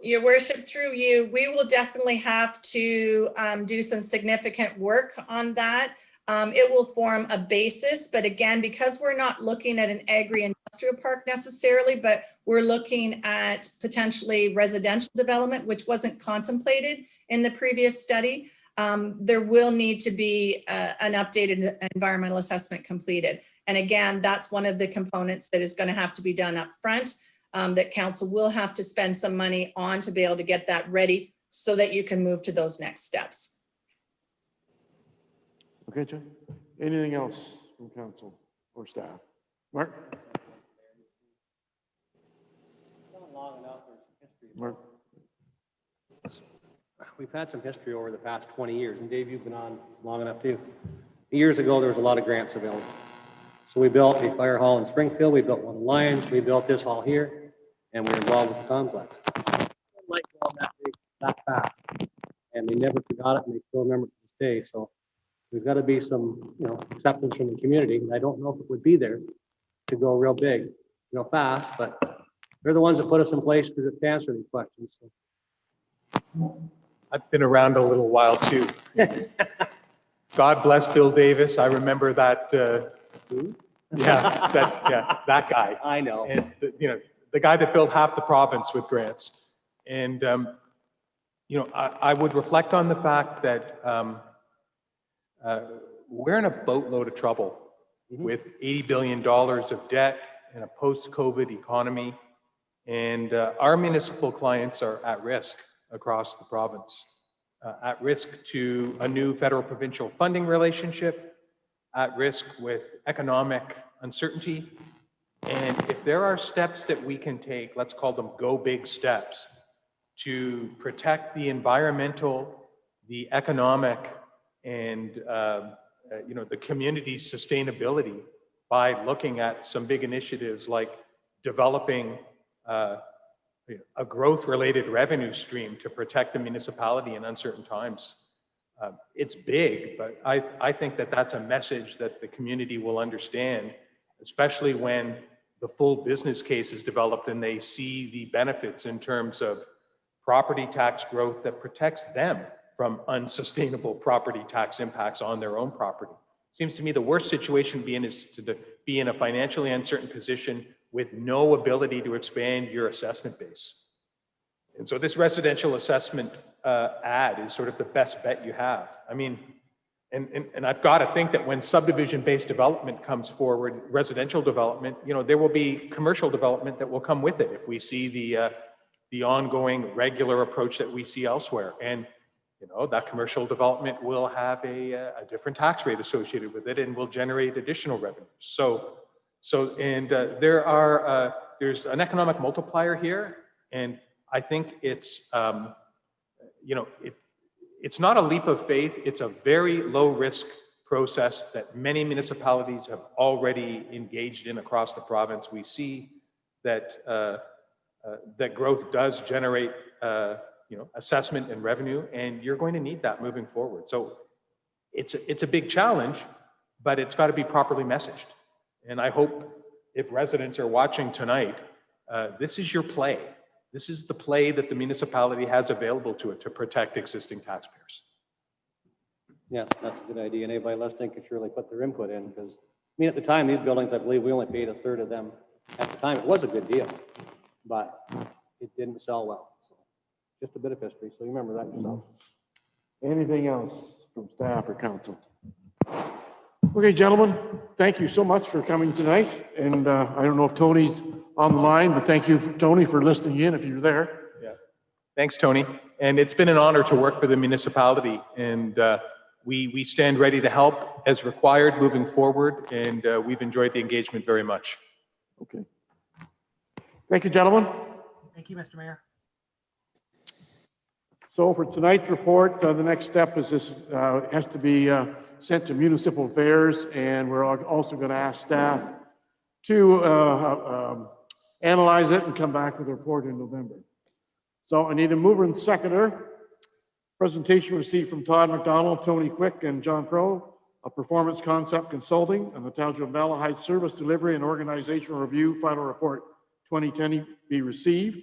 Your worship, through you, we will definitely have to do some significant work on that. It will form a basis, but again, because we're not looking at an agri-industrial park necessarily, but we're looking at potentially residential development, which wasn't contemplated in the previous study, there will need to be an updated environmental assessment completed. And again, that's one of the components that is going to have to be done up front, that council will have to spend some money on to be able to get that ready so that you can move to those next steps.
Okay, John. Anything else from council or staff? Mark? Mark?
We've had some history over the past 20 years, and Dave, you've been on long enough too. Years ago, there was a lot of grants available. So we built a fire hall in Springfield, we built one in Lyons, we built this hall here, and we're involved with the complex. Like all that fast, and they never forgot it, and they still remember it to this day. So there's got to be some, acceptance from the community. I don't know if it would be there to go real big, real fast, but they're the ones that put us in place to answer these questions. So.
I've been around a little while too. God bless Bill Davis. I remember that. That guy.
I know.
And the guy that built half the province with grants. And I would reflect on the fact that we're in a boatload of trouble with $80 billion of debt in a post-COVID economy, and our municipal clients are at risk across the province, at risk to a new federal provincial funding relationship, at risk with economic uncertainty. And if there are steps that we can take, let's call them go big steps, to protect the environmental, the economic, and the community's sustainability by looking at some big initiatives like developing a growth-related revenue stream to protect the municipality in uncertain times. It's big, but I think that that's a message that the community will understand, especially when the full business case is developed and they see the benefits in terms of property tax growth that protects them from unsustainable property tax impacts on their own property. Seems to me the worst situation is to be in a financially uncertain position with no ability to expand your assessment base. And so this residential assessment ad is sort of the best bet you have. I mean, and I've got to think that when subdivision-based development comes forward, residential development, there will be commercial development that will come with it if we see the ongoing regular approach that we see elsewhere. And that commercial development will have a different tax rate associated with it and will generate additional revenues. There's an economic multiplier here, and I think it's it's not a leap of faith. It's a very low risk process that many municipalities have already engaged in across the province. We see that that growth does generate assessment and revenue, and you're going to need that moving forward. So it's a big challenge, but it's got to be properly messaged. And I hope if residents are watching tonight, this is your play. This is the play that the municipality has available to it to protect existing taxpayers.
Yes, that's a good idea. And anybody listening can surely put their input in, because, I mean, at the time, these buildings, I believe we only paid a third of them. At the time, it was a good deal, but it didn't sell well. So just a bit of history, so you remember that yourself.
Anything else from staff or council? Okay, gentlemen, thank you so much for coming tonight. And I don't know if Tony's on the line, but thank you, Tony, for listening in if you're there.
Yeah. Thanks, Tony. And it's been an honor to work for the municipality. And we stand ready to help as required moving forward. And we've enjoyed the engagement very much.
Okay. Thank you, gentlemen.
Thank you, Mr. Mayor.
So for tonight's report, the next step is this has to be sent to Municipal Affairs, and we're also going to ask staff to analyze it and come back with a report in November. So I need a mover and seconder. Presentation received from Todd McDonald, Tony Quick, and John Crow of Performance Concept Consulting and the Township of Malahide Service Delivery and Organizational Review Final Report 2010 be received.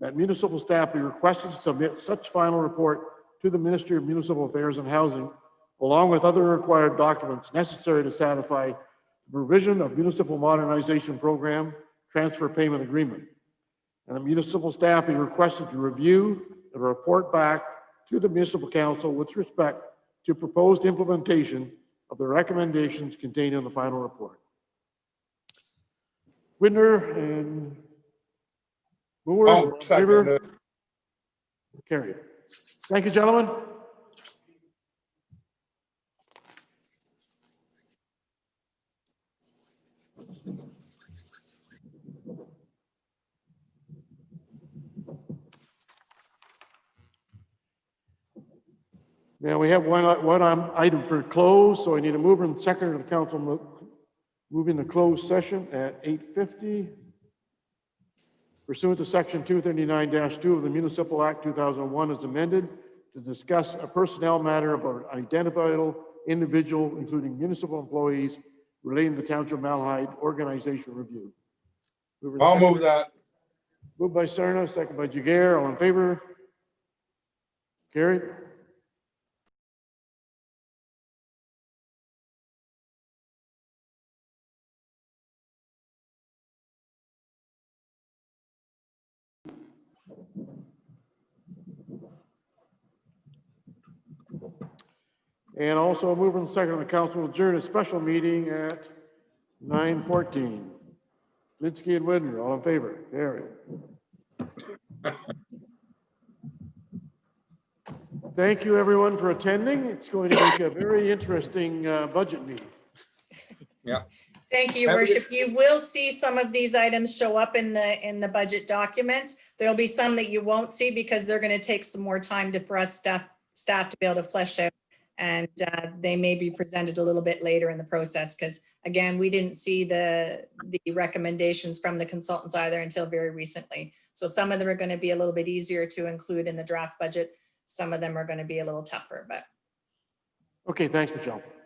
That municipal staff be requested to submit such final report to the Ministry of Municipal Affairs and Housing, along with other required documents necessary to satisfy the provision of Municipal Modernization Program Transfer Payment Agreement. And the municipal staff be requested to review and report back to the Municipal Council with respect to proposed implementation of the recommendations contained in the final report. Widner and Moore,
Oh, second.
carried. Thank you, gentlemen. Now, we have one item for close, so I need a mover and seconder of the council moving the closed session at 8:50. Pursuant to section 239-2 of the Municipal Act 2001 as amended, to discuss a personnel matter about an identifiable individual, including municipal employees, relating to the Township of Malahide organization review.
I'll move that.
Moved by Sarna, second by Jagger. All in favor? Carried. And also a mover and second on the council will adjourn a special meeting at 9:14. Linsky and Widner, all in favor? Carried. Thank you, everyone, for attending. It's going to make a very interesting budget meeting.
Yeah.
Thank you, Your Worship. You will see some of these items show up in the budget documents. There'll be some that you won't see because they're going to take some more time for us staff to be able to flesh out. And they may be presented a little bit later in the process because, again, we didn't see the recommendations from the consultants either until very recently. So some of them are going to be a little bit easier to include in the draft budget. Some of them are going to be a little tougher, but.
Okay, thanks, Michelle.